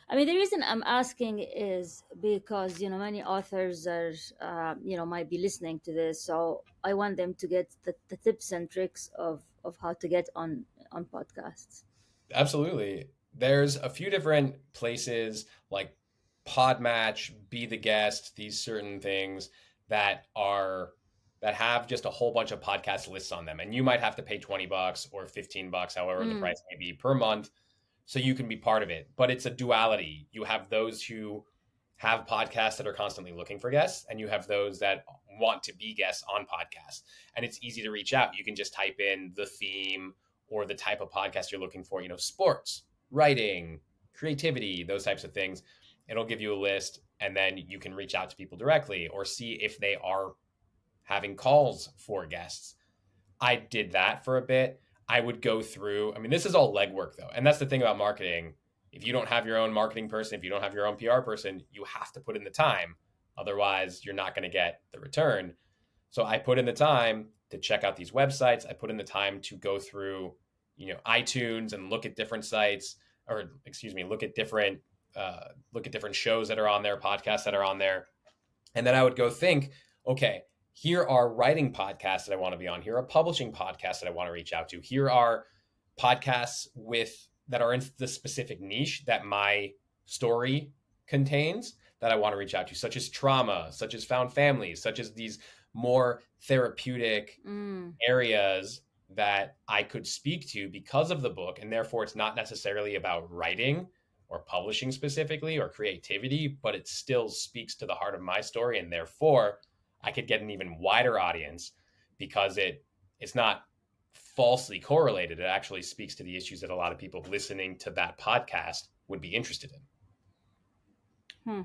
Speaker 1: I mean, the reason I'm asking is because many authors are might be listening to this, so I want them to get the tips and tricks of how to get on podcasts.
Speaker 2: Absolutely. There's a few different places like Podmatch, Be the Guest, these certain things that are that have just a whole bunch of podcast lists on them. And you might have to pay $20 or $15, however the
Speaker 1: Mm.
Speaker 2: price may be per month, so you can be part of it. But it's a duality. You have those who have podcasts that are constantly looking for guests, and you have those that want to be guests on podcasts. And it's easy to reach out. You can just type in the theme or the type of podcast you're looking for, sports, writing, creativity, those types of things. It'll give you a list, and then you can reach out to people directly or see if they are having calls for guests. I did that for a bit. I would go through, I mean, this is all legwork though. And that's the thing about marketing. If you don't have your own marketing person, if you don't have your own PR person, you have to put in the time. Otherwise, you're not going to get the return. So I put in the time to check out these websites. I put in the time to go through, iTunes and look at different sites, or excuse me, look at different shows that are on there, podcasts that are on there. And then I would go think, okay, here are writing podcasts that I want to be on. Here are publishing podcasts that I want to reach out to. Here are podcasts that are in the specific niche that my story contains that I want to reach out to, such as trauma, such as found families, such as these more therapeutic
Speaker 1: Mm.
Speaker 2: areas that I could speak to because of the book. And therefore, it's not necessarily about writing or publishing specifically or creativity, but it still speaks to the heart of my story. And therefore, I could get an even wider audience because it's not falsely correlated. It actually speaks to the issues that a lot of people listening to that podcast would be interested in.
Speaker 1: Hmm.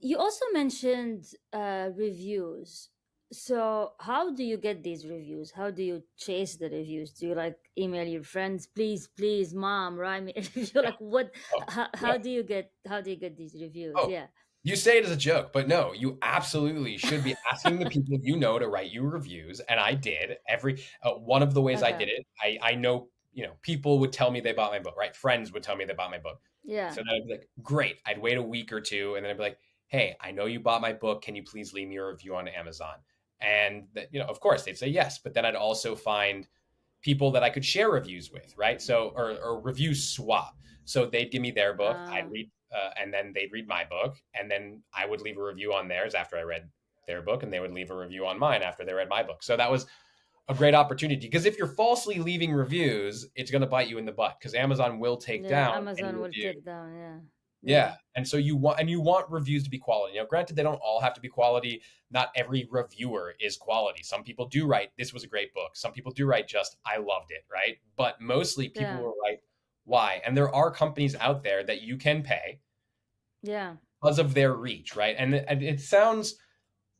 Speaker 1: You also mentioned reviews. So, how do you get these reviews? How do you chase the reviews? Do you like email your friends, please, please, mom, write me a review? Like, what?
Speaker 2: Oh,
Speaker 1: How do you get? How do you get these reviews?
Speaker 2: oh,
Speaker 1: Yeah.
Speaker 2: you say it as a joke, but no, you absolutely should be asking the people you know to write you reviews. And I did every one of the ways I
Speaker 1: Okay.
Speaker 2: did it. I know, people would tell me they bought my book, right? Friends would tell me they bought my book.
Speaker 1: Yeah.
Speaker 2: So then I'd be like, great. I'd wait a week or two, and then I'd be like, hey, I know you bought my book. Can you please leave me a review on Amazon? And that, of course, they'd say yes. But then I'd also find people that I could share reviews with, right? So, or review swap. So they'd give me their book, I'd
Speaker 1: Uh,
Speaker 2: read, and then they'd read my book, and then I would leave a review on theirs after I read their book, and they would leave a review on mine after they read my book. So that was a great opportunity because if you're falsely leaving reviews, it's going to bite you in the butt because Amazon will take
Speaker 1: yeah.
Speaker 2: down any
Speaker 1: Amazon will
Speaker 2: review.
Speaker 1: take down. Yeah. Yeah.
Speaker 2: Yeah, and so you want reviews to be quality. Granted, they don't all have to be quality. Not every reviewer is quality. Some people do write, "This was a great book." Some people do write just, "I loved it," right? But mostly people
Speaker 1: Yeah.
Speaker 2: will write, "Why?" And there are companies out there that you can pay
Speaker 1: Yeah.
Speaker 2: because of their reach, right? And it sounds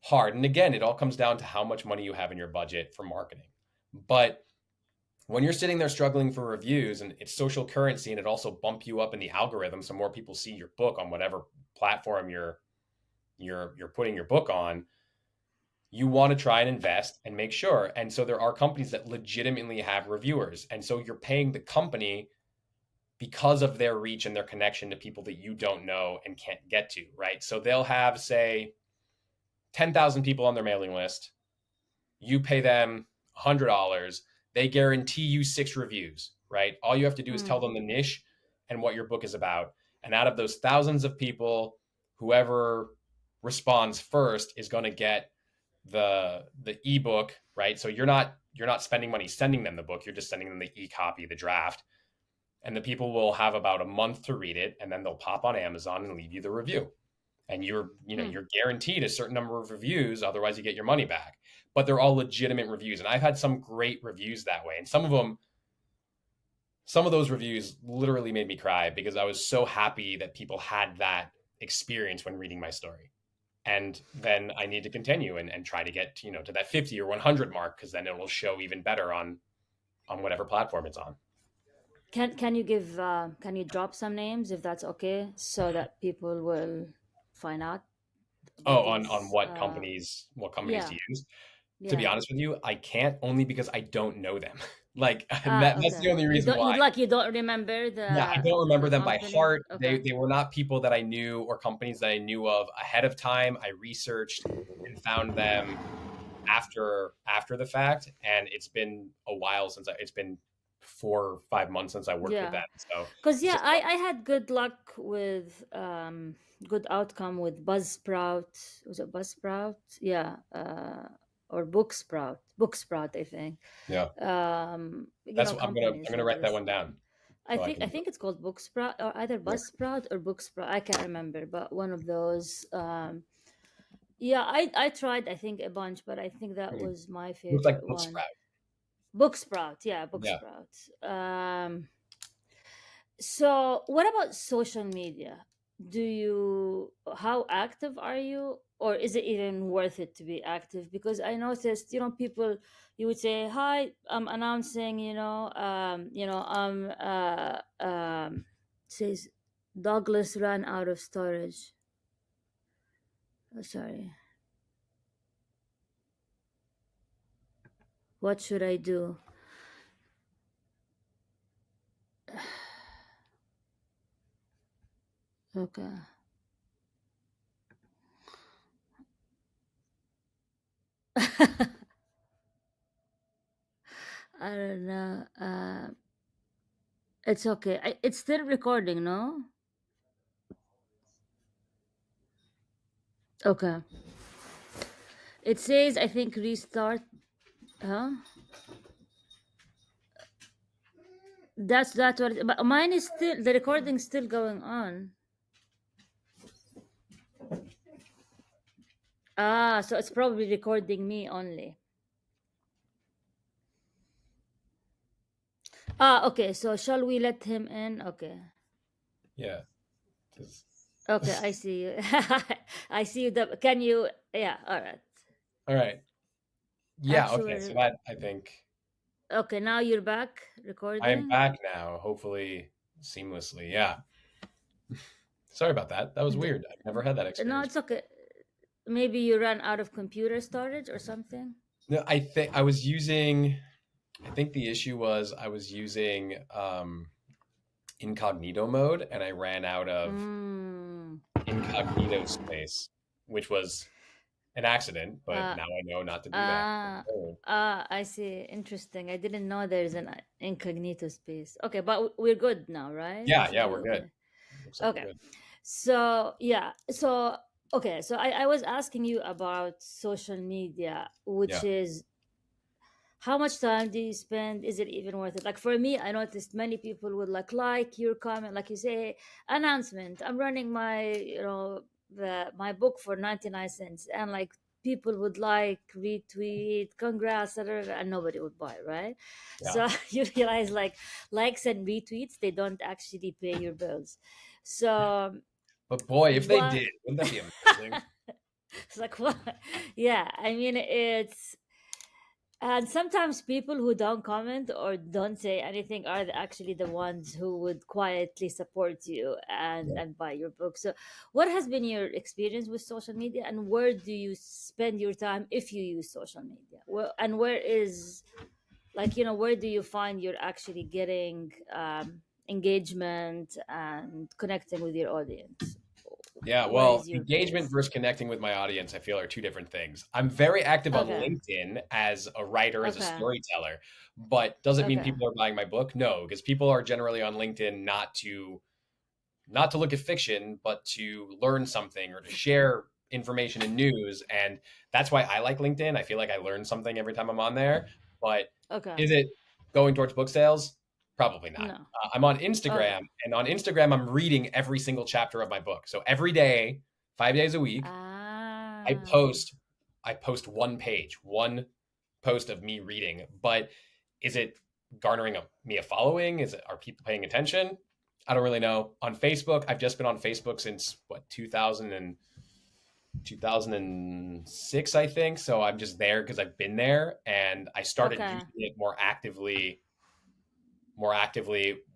Speaker 2: hard. And again, it all comes down to how much money you have in your budget for marketing. But when you're sitting there struggling for reviews and it's social currency and it also bump you up in the algorithm so more people see your book on whatever platform you're putting your book on, you want to try and invest and make sure. And so there are companies that legitimately have reviewers, and so you're paying the company because of their reach and their connection to people that you don't know and can't get to, right? So they'll have, say, 10,000 people on their mailing list. You pay them $100. They guarantee you 6 reviews, right? All you have to do is tell
Speaker 1: Hmm.
Speaker 2: them the niche and what your book is about. And out of those thousands of people, whoever responds first is going to get the ebook, right? So you're not spending money sending them the book. You're just sending them the e-copy, the draft. And the people will have about a month to read it, and then they'll pop on Amazon and leave you the review. And
Speaker 1: Hmm.
Speaker 2: you're guaranteed a certain number of reviews, otherwise you get your money back. But they're all legitimate reviews, and I've had some great reviews that way. And some of those reviews literally made me cry because I was so happy that people had that experience when reading my story. And then I need to continue and try to get to that 50 or 100 mark because then it will show even better on whatever platform it's on.
Speaker 1: Can you give? Can you drop some names if that's okay, so that people will find out
Speaker 2: Oh,
Speaker 1: about
Speaker 2: on
Speaker 1: these?
Speaker 2: what companies
Speaker 1: Yeah.
Speaker 2: to use. To be
Speaker 1: Yeah.
Speaker 2: honest with you, I can't, only because I don't know them. Like
Speaker 1: Ah.
Speaker 2: that's
Speaker 1: Okay.
Speaker 2: the only
Speaker 1: You
Speaker 2: reason
Speaker 1: don't.
Speaker 2: why.
Speaker 1: You don't remember
Speaker 2: Yeah, I don't
Speaker 1: the
Speaker 2: remember them by
Speaker 1: companies.
Speaker 2: heart.
Speaker 1: Okay.
Speaker 2: They were not people that I knew or companies that I knew of ahead of time. I researched and found them after the fact, and it's been a while since it's been 4 or 5 months since I worked with
Speaker 1: Yeah.
Speaker 2: them. So
Speaker 1: Because
Speaker 2: it's
Speaker 1: yeah,
Speaker 2: just
Speaker 1: I had good luck with good outcome with Buzzsprout. Was it Buzzsprout? Yeah. Or Booksprout, I think.
Speaker 2: yeah.
Speaker 1: You
Speaker 2: That's
Speaker 1: know,
Speaker 2: what I'm
Speaker 1: companies
Speaker 2: gonna
Speaker 1: like
Speaker 2: write that
Speaker 1: this.
Speaker 2: one down
Speaker 1: I
Speaker 2: so I
Speaker 1: think I
Speaker 2: can.
Speaker 1: think it's called Booksprout, or either
Speaker 2: Yeah.
Speaker 1: Buzzsprout or Booksprout. I can't remember, but one of those. Yeah, I tried I think a bunch, but I think that
Speaker 2: Hmm.
Speaker 1: was my
Speaker 2: Looks like
Speaker 1: favorite
Speaker 2: Book
Speaker 1: one.
Speaker 2: Sprout.
Speaker 1: Booksprout, yeah,
Speaker 2: Yeah.
Speaker 1: Booksprout. So what about social media? Do you How active are you, or is it even worth it to be active? Because I noticed, people, you would say, "Hi, I'm announcing, says Douglas ran out of storage." Oh, sorry. What should I do? Okay. I don't know. It's okay. It's still recording, no? Okay. It says, I think, restart. Huh? That's what. But mine is still, the recording's still going on. Ah, so it's probably recording me only. Ah, okay. So shall we let him in? Okay.
Speaker 2: Yeah. 'Cause-
Speaker 1: Okay, I see you. I see you. Can you? Yeah, all right.
Speaker 2: All right. Yeah. Okay. So
Speaker 1: Actually,
Speaker 2: that I think
Speaker 1: okay, now you're back
Speaker 2: I am
Speaker 1: recording.
Speaker 2: back now, hopefully seamlessly. Yeah. Sorry about that. That was
Speaker 1: D-
Speaker 2: weird. I've never had that
Speaker 1: no,
Speaker 2: experience.
Speaker 1: it's okay. Maybe you ran out of computer storage or something.
Speaker 2: No, I think I was using. I think the issue was I was using incognito mode, and I ran out of
Speaker 1: Mm.
Speaker 2: incognito space, which was an accident. But
Speaker 1: Uh,
Speaker 2: now I know not to do that.
Speaker 1: ah, I see. Interesting. I didn't know there's an incognito space. Okay, but we're good now, right? We
Speaker 2: Yeah.
Speaker 1: should
Speaker 2: Yeah.
Speaker 1: be
Speaker 2: We're good.
Speaker 1: okay.
Speaker 2: Looks like we're
Speaker 1: Okay.
Speaker 2: good.
Speaker 1: So, yeah. So, okay. So, I was asking you about social media, which
Speaker 2: Yeah.
Speaker 1: is how much time do you spend? Is it even worth it? Like for me, I noticed many people would like your comment, like you say, announcement. I'm running my, my book for 99 cents. And like people would like, retweet, congrats, da, da, da, and nobody would buy, right?
Speaker 2: Yeah.
Speaker 1: So you realize like likes and retweets, they don't actually pay your bills. So
Speaker 2: But boy, if they
Speaker 1: what?
Speaker 2: did, wouldn't that be amazing?
Speaker 1: It's like what? Yeah, I mean, it's and sometimes people who don't comment or don't say anything are actually the ones who would quietly support you
Speaker 2: Yeah.
Speaker 1: and buy your book. So, what has been your experience with social media, and where do you spend your time if you use social media? And where is where do you find you're actually getting engagement and connecting with your audience?
Speaker 2: Yeah,
Speaker 1: Where
Speaker 2: well,
Speaker 1: is your
Speaker 2: engagement
Speaker 1: place?
Speaker 2: versus connecting with my audience, I feel are two different things. I'm very active on
Speaker 1: Okay,
Speaker 2: LinkedIn as a writer, as a
Speaker 1: okay,
Speaker 2: storyteller, but does it mean
Speaker 1: okay,
Speaker 2: people are buying my book? No, because people are generally on LinkedIn not to look at fiction, but to learn something or to share information and news. And that's why I like LinkedIn. I feel like I learn something every time I'm on there. But
Speaker 1: okay.
Speaker 2: is it going towards book sales? Probably not.
Speaker 1: No,
Speaker 2: I'm on
Speaker 1: okay.
Speaker 2: Instagram, and on Instagram, I'm reading every single chapter of my book. So every day, 5 days a week, I
Speaker 1: Ah.
Speaker 2: post. I post one page, one post of me reading. But is it garnering me a following? Are people paying attention? I don't really know. On Facebook, I've just been on Facebook since what 2006, I think. So I'm just there because I've been there, and I started
Speaker 1: Okay.
Speaker 2: using it more actively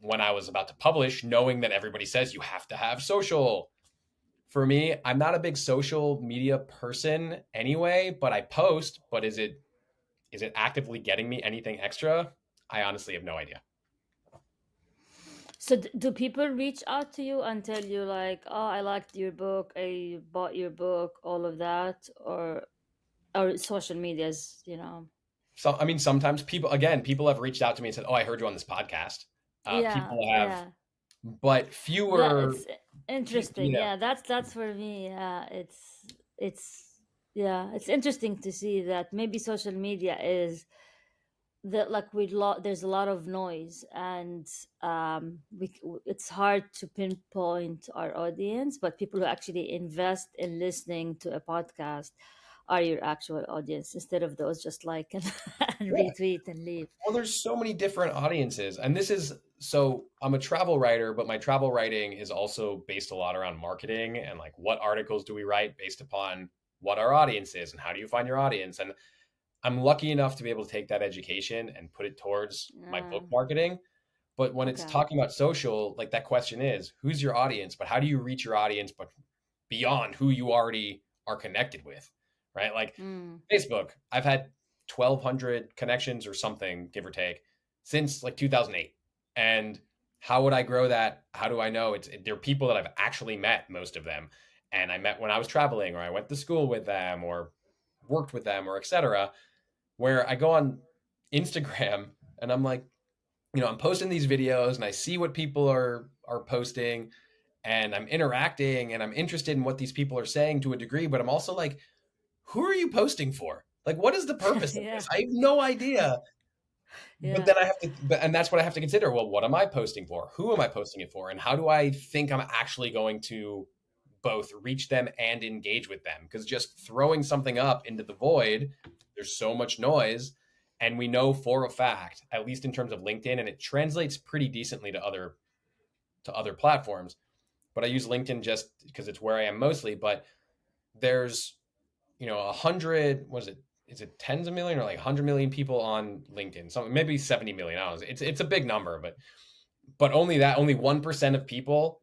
Speaker 2: when I was about to publish, knowing that everybody says you have to have social. For me, I'm not a big social media person anyway, but I post. But is it actively getting me anything extra? I honestly have no idea.
Speaker 1: So do people reach out to you and tell you like, "Oh, I liked your book. I bought your book," all of that, or social medias,
Speaker 2: So I mean, sometimes people have reached out to me and said, "Oh, I heard you on this podcast."
Speaker 1: Yeah,
Speaker 2: People have,
Speaker 1: yeah.
Speaker 2: but
Speaker 1: That
Speaker 2: fewer.
Speaker 1: it's interesting.
Speaker 2: Yeah,
Speaker 1: Yeah, that's for me. Yeah, it's yeah, it's interesting to see that maybe social media is that like there's a lot of noise and it's hard to pinpoint our audience, but people who actually invest in listening to a podcast are your actual audience instead of those just like and
Speaker 2: yeah.
Speaker 1: retweet and leave.
Speaker 2: Well, there's so many different audiences, and this is so. I'm a travel writer, but my travel writing is also based a lot around marketing and like what articles do we write based upon what our audience is and how do you find your audience. And I'm lucky enough to be able to take that education and put it towards my
Speaker 1: uh,
Speaker 2: book marketing. But when it's
Speaker 1: okay.
Speaker 2: talking about social, like that question is, who's your audience? But how do you reach your audience, but beyond who you already are connected with, right? Like
Speaker 1: Mm.
Speaker 2: Facebook, I've had 1,200 connections or something, give or take, since like 2008. And how would I grow that? How do I know? They're people that I've actually met, most of them, and I met when I was traveling, or I went to school with them, or worked with them, or etc. Where I go on Instagram and I'm like, I'm posting these videos and I see what people are posting, and I'm interacting and I'm interested in what these people are saying to a degree, but I'm also like, who are you posting for? Like, what is the purpose of
Speaker 1: Yeah,
Speaker 2: this? I have no idea. But
Speaker 1: yeah.
Speaker 2: then I have to, and that's what I have to consider. Well, what am I posting for? Who am I posting it for? And how do I think I'm actually going to both reach them and engage with them. Because just throwing something up into the void, there's so much noise. And we know for a fact, at least in terms of LinkedIn, and it translates pretty decently to other platforms. But I use LinkedIn just because it's where I am mostly. But there's, 100, what is it? Is it tens of million or like 100 million people on LinkedIn? Something, maybe 70 million. I don't know. It's a big number, but only 1% of people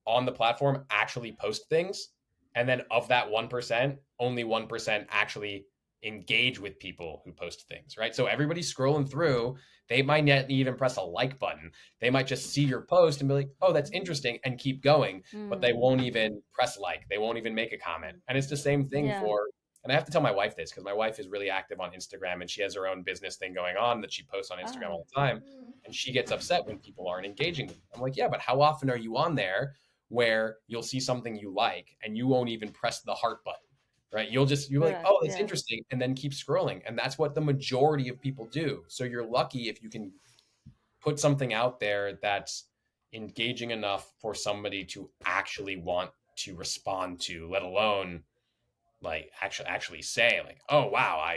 Speaker 2: on the platform actually post things. And then of that 1%, only 1% actually engage with people who post things, right? So everybody's scrolling through. They might not even press a like button. They might just see your post and be like, oh, that's interesting, and keep going. But they
Speaker 1: Mm.
Speaker 2: won't even press like. They won't even make a comment. And it's the same thing
Speaker 1: Yeah.
Speaker 2: and I have to tell my wife this because my wife is really active on Instagram and she has her own business thing going on that she posts on Instagram
Speaker 1: Ah.
Speaker 2: all the time. And she gets upset when people aren't engaging with it. I'm like, yeah, but how often are you on there where you'll see something you like and you won't even press the heart button, right? You're like,
Speaker 1: Correct.
Speaker 2: oh, that's
Speaker 1: Yeah.
Speaker 2: interesting, and then keep scrolling. And that's what the majority of people do. So you're lucky if you can put something out there that's engaging enough for somebody to actually want to respond to, let alone like actually say like, oh wow,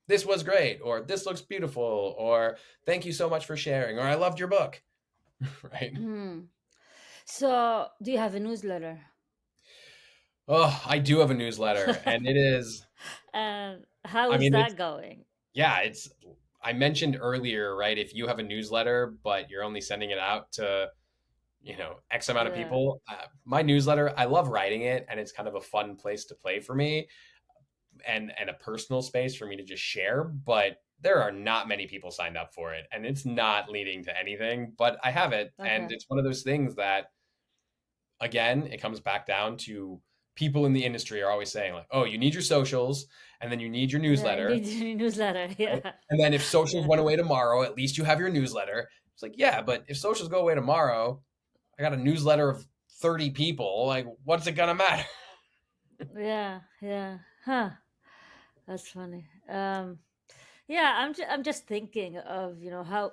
Speaker 2: this was great, or this looks beautiful, or thank you so much for sharing, or I loved your book. Right?
Speaker 1: Hmm. So, do you have a newsletter?
Speaker 2: Oh, I do have a newsletter, and it is,
Speaker 1: And how
Speaker 2: I
Speaker 1: is
Speaker 2: mean, it's,
Speaker 1: that going?
Speaker 2: yeah, I mentioned earlier, right? If you have a newsletter, but you're only sending it out to, X amount of
Speaker 1: Yeah.
Speaker 2: people, my newsletter, I love writing it, and it's kind of a fun place to play for me, and a personal space for me to just share. But there are not many people signed up for it, and it's not leading to anything. But I have it, and
Speaker 1: Okay.
Speaker 2: it's one of those things that, again, it comes back down to people in the industry are always saying like, oh, you need your socials, and then you need your
Speaker 1: Yeah, you
Speaker 2: newsletter.
Speaker 1: need your newsletter.
Speaker 2: Right?
Speaker 1: Yeah.
Speaker 2: And then if socials
Speaker 1: Yeah.
Speaker 2: went away tomorrow, at least you have your newsletter. It's like, yeah, but if socials go away tomorrow, I got a newsletter of 30 people. Like, what's it gonna matter?
Speaker 1: Yeah. Yeah. Huh. That's funny. Yeah, I'm just thinking of,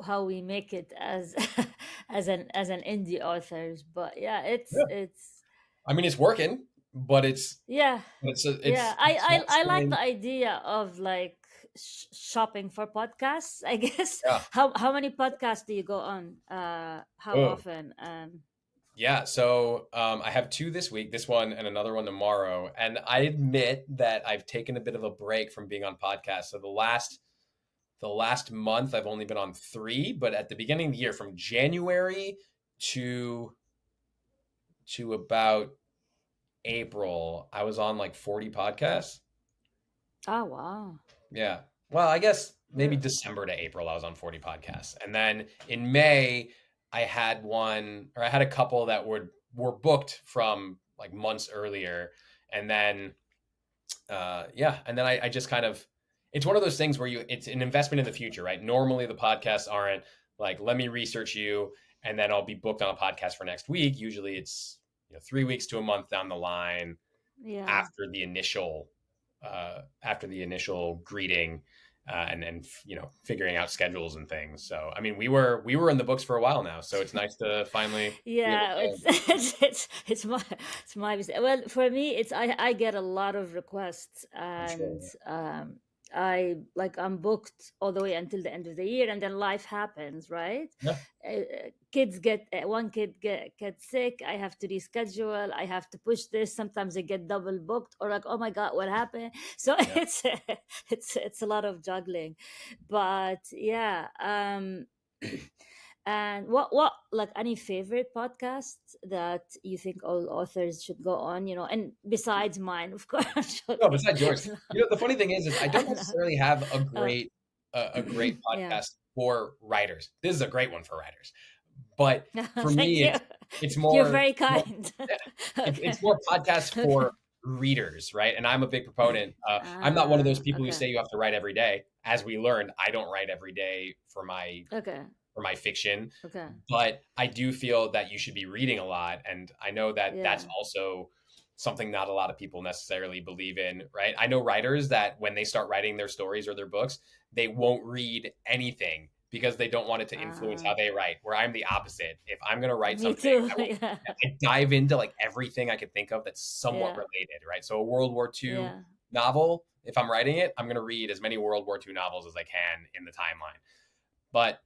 Speaker 1: how we make it as as an indie authors, but yeah, it's
Speaker 2: Yeah.
Speaker 1: it's
Speaker 2: I mean, it's working, but
Speaker 1: yeah. Yeah,
Speaker 2: it's not
Speaker 1: I like
Speaker 2: selling.
Speaker 1: the idea of like shopping for podcasts, I guess.
Speaker 2: Yeah.
Speaker 1: How many podcasts do you go on? How
Speaker 2: Oh,
Speaker 1: often?
Speaker 2: yeah. So I have two this week, this one and another one tomorrow. And I admit that I've taken a bit of a break from being on podcasts. So the last month I've only been on three, but at the beginning of the year, from January to about April, I was on like 40 podcasts.
Speaker 1: Oh wow.
Speaker 2: Yeah. Well, I guess maybe
Speaker 1: Uh,
Speaker 2: December to April, I was on 40 podcasts. And then in May, I had a couple that were booked from like months earlier. And then yeah, and then I just kind of, it's one of those things where it's an investment in the future, right? Normally the podcasts aren't like, let me research you and then I'll be booked on a podcast for next week. Usually it's 3 weeks to a month down the line
Speaker 1: yeah.
Speaker 2: after the initial greeting, and figuring out schedules and things. So I mean, we were in the books for a while now, so it's nice to finally be able
Speaker 1: Yeah,
Speaker 2: to.
Speaker 1: it's my mistake. Well, for me, it's I get a lot of requests,
Speaker 2: I'm
Speaker 1: and
Speaker 2: sure.
Speaker 1: I'm booked all the way until the end of the year, and then life happens, right?
Speaker 2: Yeah,
Speaker 1: Kids get one kid gets sick. I have to reschedule. I have to push this. Sometimes I get double booked, or like, oh my god, what happened? So
Speaker 2: yeah.
Speaker 1: it's a lot of juggling, but yeah. And what like any favorite podcasts that you think all authors should go on, and besides mine, of course.
Speaker 2: No,
Speaker 1: Okay.
Speaker 2: besides yours, the funny thing is I don't
Speaker 1: No.
Speaker 2: necessarily have a
Speaker 1: Uh,
Speaker 2: great
Speaker 1: yeah.
Speaker 2: podcast for writers. This is a great one for writers, but for
Speaker 1: Thank
Speaker 2: me,
Speaker 1: you.
Speaker 2: it's
Speaker 1: You're
Speaker 2: more.
Speaker 1: very kind.
Speaker 2: It's
Speaker 1: Okay.
Speaker 2: more podcasts
Speaker 1: Okay.
Speaker 2: for readers, right? And I'm a big proponent. I'm not one of those
Speaker 1: Ah,
Speaker 2: people who
Speaker 1: okay.
Speaker 2: say you have to write every day. As we learned, I don't write every day
Speaker 1: Okay.
Speaker 2: for my fiction,
Speaker 1: Okay.
Speaker 2: but I do feel that you should be reading a lot, and I know that that's
Speaker 1: Yeah.
Speaker 2: also something not a lot of people necessarily believe in, right? I know writers that when they start writing their stories or their books, they won't read anything because they don't want it to influence
Speaker 1: uh,
Speaker 2: how they write. Where I'm the opposite. If I'm going to write
Speaker 1: me
Speaker 2: something,
Speaker 1: too.
Speaker 2: I will
Speaker 1: Yeah,
Speaker 2: I dive into like everything I could think of that's somewhat
Speaker 1: yeah,
Speaker 2: related, right? So a World War II
Speaker 1: yeah.
Speaker 2: novel, if I'm writing it, I'm going to read as many World War II novels as I can in the timeline. But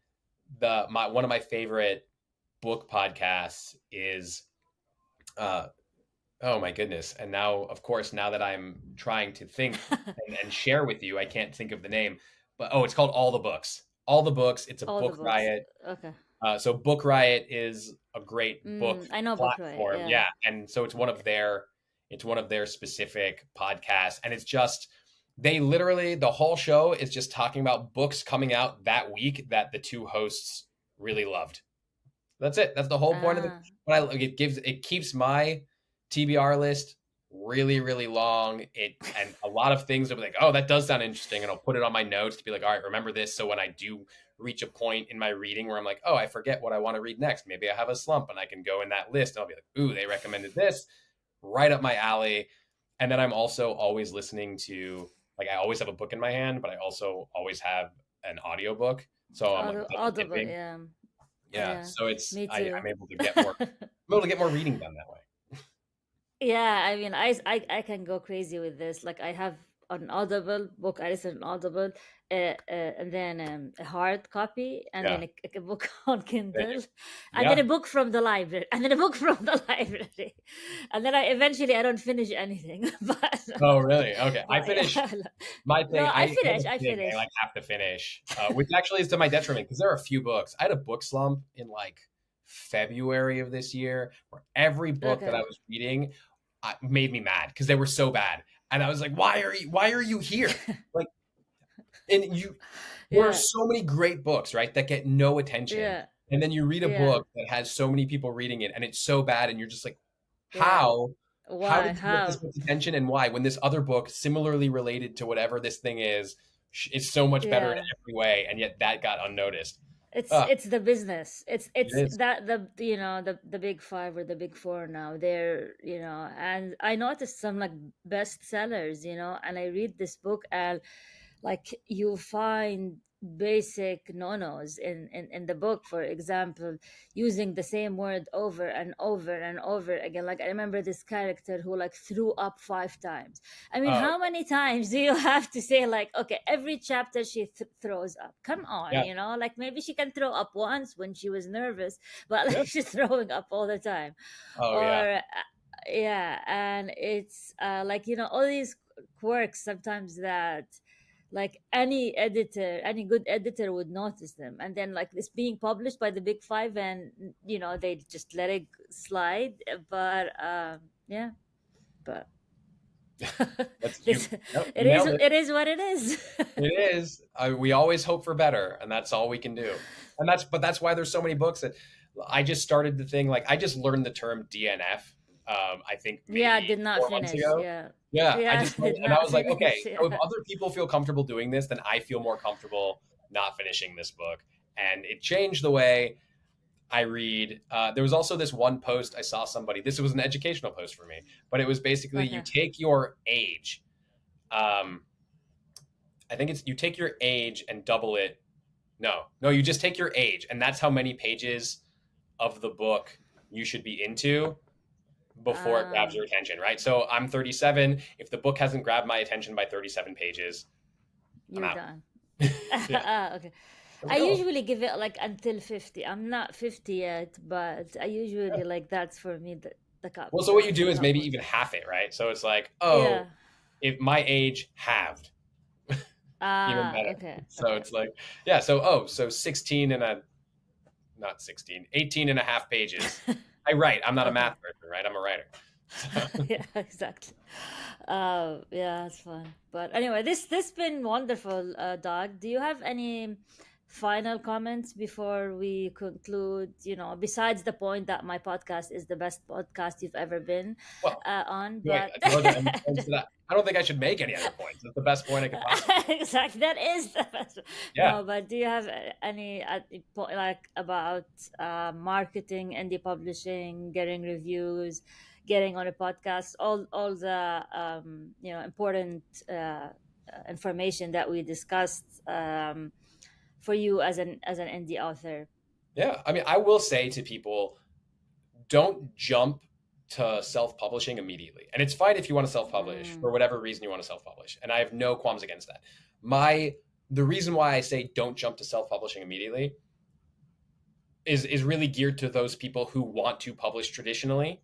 Speaker 2: the my one of my favorite book podcasts is uh oh my goodness. And now, of course, now that I'm trying to think and share with you, I can't think of the name. But oh, it's called All the Books. All the Books. It's a
Speaker 1: All the
Speaker 2: book
Speaker 1: books.
Speaker 2: riot.
Speaker 1: Okay.
Speaker 2: So Book Riot is a great book
Speaker 1: I know book right.
Speaker 2: platform.
Speaker 1: Yeah.
Speaker 2: Yeah. And so it's one of their specific podcasts. And it's just they literally the whole show is just talking about books coming out that week that the two hosts really loved. That's it. That's the whole point of the.
Speaker 1: Ah,
Speaker 2: But it keeps my TBR list really really long. It and a lot of things will be like, oh, that does sound interesting, and I'll put it on my notes to be like, all right, remember this. So when I do reach a point in my reading where I'm like, oh, I forget what I want to read next. Maybe I have a slump, and I can go in that list, and I'll be like, ooh, they recommended this, right up my alley. And then I'm also always listening to like I always have a book in my hand, but I also always have an audiobook. So I'm like double
Speaker 1: audible.
Speaker 2: dipping.
Speaker 1: Yeah.
Speaker 2: Yeah,
Speaker 1: Yeah.
Speaker 2: so it's
Speaker 1: Me
Speaker 2: I'm
Speaker 1: too.
Speaker 2: able to get more I'm able to get more reading done that way.
Speaker 1: Yeah, I mean, I can go crazy with this. Like, I have an Audible book. I listen on Audible, and then a hard copy, and then
Speaker 2: Yeah.
Speaker 1: a book on
Speaker 2: Then
Speaker 1: Kindle, and then a
Speaker 2: yeah.
Speaker 1: book from the library, and then a book from the library, and then I don't finish anything.
Speaker 2: Oh, really? Okay. I
Speaker 1: But
Speaker 2: finish
Speaker 1: yeah,
Speaker 2: my
Speaker 1: no,
Speaker 2: thing. I have a
Speaker 1: I
Speaker 2: thing I
Speaker 1: finish.
Speaker 2: like have to finish, which actually is to my detriment because there are a few books. I had a book slump in like February of this year where every book that I
Speaker 1: Okay.
Speaker 2: was reading made me mad because they were so bad, and I was like, why are you here? Like, and there are
Speaker 1: Yeah,
Speaker 2: so many great books, right, that get no attention.
Speaker 1: yeah,
Speaker 2: And then you read a
Speaker 1: yeah,
Speaker 2: book that has so many people reading it and it's so bad and you're just like,
Speaker 1: yeah.
Speaker 2: how
Speaker 1: Why?
Speaker 2: did you get
Speaker 1: How?
Speaker 2: this much attention and why? When this other book, similarly related to whatever this thing is so much better in
Speaker 1: Yeah.
Speaker 2: every way, and yet that got unnoticed.
Speaker 1: It's
Speaker 2: Ah,
Speaker 1: it's the business.
Speaker 2: it
Speaker 1: It's
Speaker 2: is.
Speaker 1: that the the big five or the big four now. They're and I noticed some like bestsellers, and I read this book and like you find basic no-nos in the book. For example, using the same word over and over and over again. Like, I remember this character who like threw up 5 times. I mean,
Speaker 2: Oh,
Speaker 1: how many times do you have to say, like, okay, every chapter she throws up? Come on,
Speaker 2: yeah.
Speaker 1: like maybe she can throw up once when she was nervous, but like
Speaker 2: Yeah.
Speaker 1: she's throwing up all the time.
Speaker 2: Oh, yeah.
Speaker 1: Or yeah, and it's like, all these quirks sometimes that like any good editor would notice them, and then like this being published by the big five, and they just let it slide. But yeah, but
Speaker 2: That's you.
Speaker 1: this
Speaker 2: Nope,
Speaker 1: it
Speaker 2: you
Speaker 1: is
Speaker 2: nailed it.
Speaker 1: it is what it is.
Speaker 2: It is. We always hope for better, and that's all we can do. But that's why there's so many books that I just started the thing. Like I just learned the term DNF. I think
Speaker 1: Yeah,
Speaker 2: maybe
Speaker 1: did not
Speaker 2: 4 months
Speaker 1: finish.
Speaker 2: ago.
Speaker 1: Yeah,
Speaker 2: Yeah, I
Speaker 1: yeah,
Speaker 2: just learned,
Speaker 1: did
Speaker 2: and I
Speaker 1: not
Speaker 2: was like, okay,
Speaker 1: finish.
Speaker 2: so if
Speaker 1: Yeah.
Speaker 2: other people feel comfortable doing this, then I feel more comfortable not finishing this book. And it changed the way I read. There was also this one post I saw somebody. This was an educational post for me, but it was basically you
Speaker 1: Okay.
Speaker 2: take your age. Um, I think it's you take your age and double it. No, you just take your age, and that's how many pages of the book you should be into before it grabs
Speaker 1: um
Speaker 2: your attention, right? So I'm 37. If the book hasn't grabbed my attention by 37 pages, I'm
Speaker 1: you're
Speaker 2: out.
Speaker 1: done.
Speaker 2: Yeah,
Speaker 1: Okay.
Speaker 2: there we
Speaker 1: I
Speaker 2: go.
Speaker 1: usually give it like until 50. I'm not 50 yet, but I usually like that's for me the cup,
Speaker 2: Well, so what you do
Speaker 1: the
Speaker 2: is
Speaker 1: cup
Speaker 2: maybe
Speaker 1: one.
Speaker 2: even half it, right? So it's like, oh,
Speaker 1: Yeah.
Speaker 2: if my age halved, even
Speaker 1: Ah,
Speaker 2: better.
Speaker 1: okay.
Speaker 2: So
Speaker 1: Okay.
Speaker 2: it's like, yeah, so 16 and a not 16, 18 and a half pages. I write. I'm not a
Speaker 1: Okay.
Speaker 2: math person, right? I'm a writer. So,
Speaker 1: Yeah, exactly. Yeah, it's fun. But anyway, this been wonderful, Doug. Do you have any final comments before we conclude? Besides the point that my podcast is the best podcast you've ever been
Speaker 2: well,
Speaker 1: on,
Speaker 2: wait,
Speaker 1: but
Speaker 2: are there any points to that? I don't think I should make any other points. That's the best point I could possibly.
Speaker 1: exactly, that is the best.
Speaker 2: Yeah.
Speaker 1: No, but do you have any like about marketing, indie publishing, getting reviews, getting on a podcast, all the important information that we discussed for you as an indie author?
Speaker 2: Yeah, I mean, I will say to people, don't jump to self-publishing immediately. And it's fine if you want to self-publish
Speaker 1: Mm,
Speaker 2: for whatever reason you want to self-publish. And I have no qualms against that. My The reason why I say don't jump to self-publishing immediately is really geared to those people who want to publish traditionally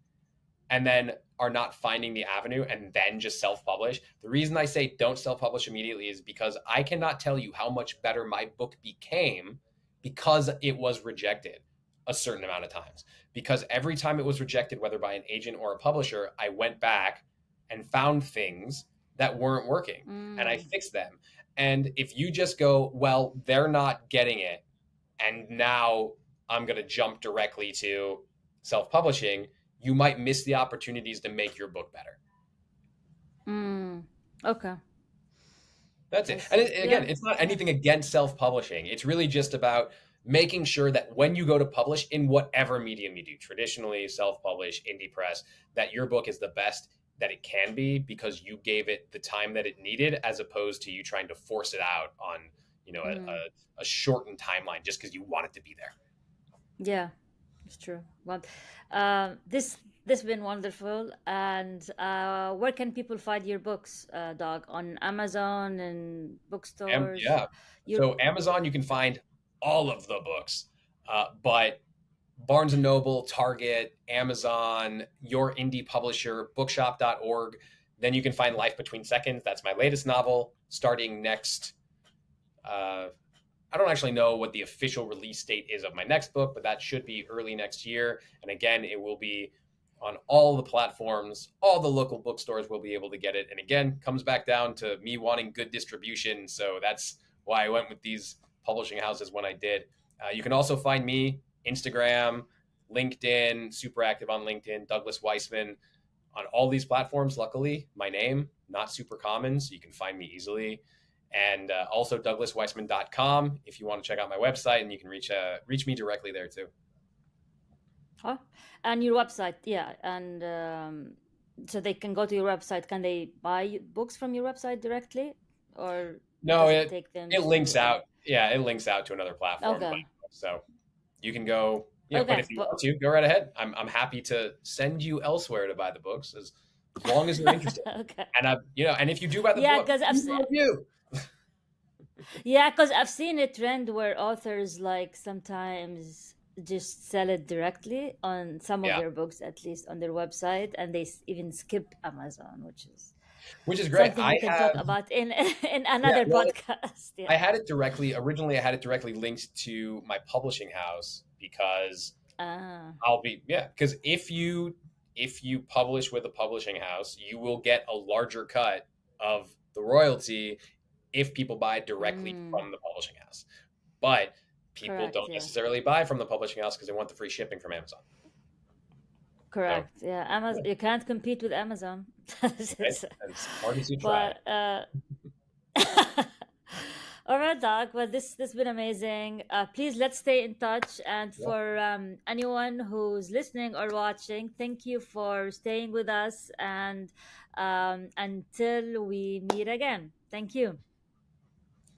Speaker 2: and then are not finding the avenue and then just self publish. The reason I say don't self publish immediately is because I cannot tell you how much better my book became because it was rejected a certain amount of times. Because every time it was rejected, whether by an agent or a publisher, I went back and found things that weren't working and I
Speaker 1: mm,
Speaker 2: fixed them. And if you just go, well, they're not getting it, and now I'm going to jump directly to self publishing, you might miss the opportunities to make your book better.
Speaker 1: mm. Okay,
Speaker 2: That's
Speaker 1: I
Speaker 2: it. And
Speaker 1: see.
Speaker 2: again,
Speaker 1: Yeah,
Speaker 2: it's not
Speaker 1: yeah.
Speaker 2: anything against self publishing. It's really just about making sure that when you go to publish in whatever medium you do, traditionally, self publish, indie press, that your book is the best that it can be because you gave it the time that it needed, as opposed to you trying to force it out on,
Speaker 1: Mm,
Speaker 2: a shortened timeline just because you want it to be there.
Speaker 1: yeah, it's true. Well, this been wonderful. And where can people find your books, Dog? On Amazon and bookstores?
Speaker 2: Yeah.
Speaker 1: You
Speaker 2: So Amazon, you can find all of the books, but Barnes and Noble, Target, Amazon, your indie publisher, bookshop.org. Then you can find Life Between Seconds. That's my latest novel starting next. Uh, I don't actually know what the official release date is of my next book, but that should be early next year. And again, it will be on all the platforms. All the local bookstores will be able to get it. And again, comes back down to me wanting good distribution. So that's why I went with these publishing houses when I did. You can also find me Instagram, LinkedIn, super active on LinkedIn, Douglas Weissman on all these platforms. Luckily, my name not super common, so you can find me easily. And also douglasweissman.com if you want to check out my website, and you can reach me directly there too.
Speaker 1: Huh? And your website, yeah. And so they can go to your website. Can they buy books from your website directly, or
Speaker 2: No,
Speaker 1: does it
Speaker 2: it
Speaker 1: take them
Speaker 2: it links
Speaker 1: to?
Speaker 2: out. Yeah, it links out to another platform, but
Speaker 1: Okay,
Speaker 2: so you can go. But
Speaker 1: okay,
Speaker 2: if you
Speaker 1: but
Speaker 2: want to, go right ahead. I'm happy to send you elsewhere to buy the books as long as you're interested.
Speaker 1: okay,
Speaker 2: And and if you do buy the
Speaker 1: yeah,
Speaker 2: book,
Speaker 1: because
Speaker 2: leave a review.
Speaker 1: I've seen a trend where authors like sometimes just sell it directly on some of
Speaker 2: Yeah,
Speaker 1: their books, at least on their website, and they even skip Amazon, which is
Speaker 2: which is great.
Speaker 1: something we can talk about in in
Speaker 2: Yeah,
Speaker 1: another
Speaker 2: well,
Speaker 1: podcast.
Speaker 2: I
Speaker 1: Yeah.
Speaker 2: had it directly. Originally, I had it directly linked to my publishing house because
Speaker 1: Ah.
Speaker 2: because if you publish with a publishing house, you will get a larger cut of the royalty if people buy directly
Speaker 1: Mm,
Speaker 2: from the publishing house. But people
Speaker 1: correct.
Speaker 2: don't
Speaker 1: Yeah.
Speaker 2: necessarily buy from the publishing house because they want the free shipping from Amazon. So,
Speaker 1: Correct. Yeah. Amazon.
Speaker 2: yeah,
Speaker 1: You can't compete with Amazon.
Speaker 2: right? As hard as you try.
Speaker 1: But all right, Doc. Well, this been amazing. Please let's stay in touch. And
Speaker 2: Yeah.
Speaker 1: for anyone who's listening or watching, thank you for staying with us. And until we meet again, thank you.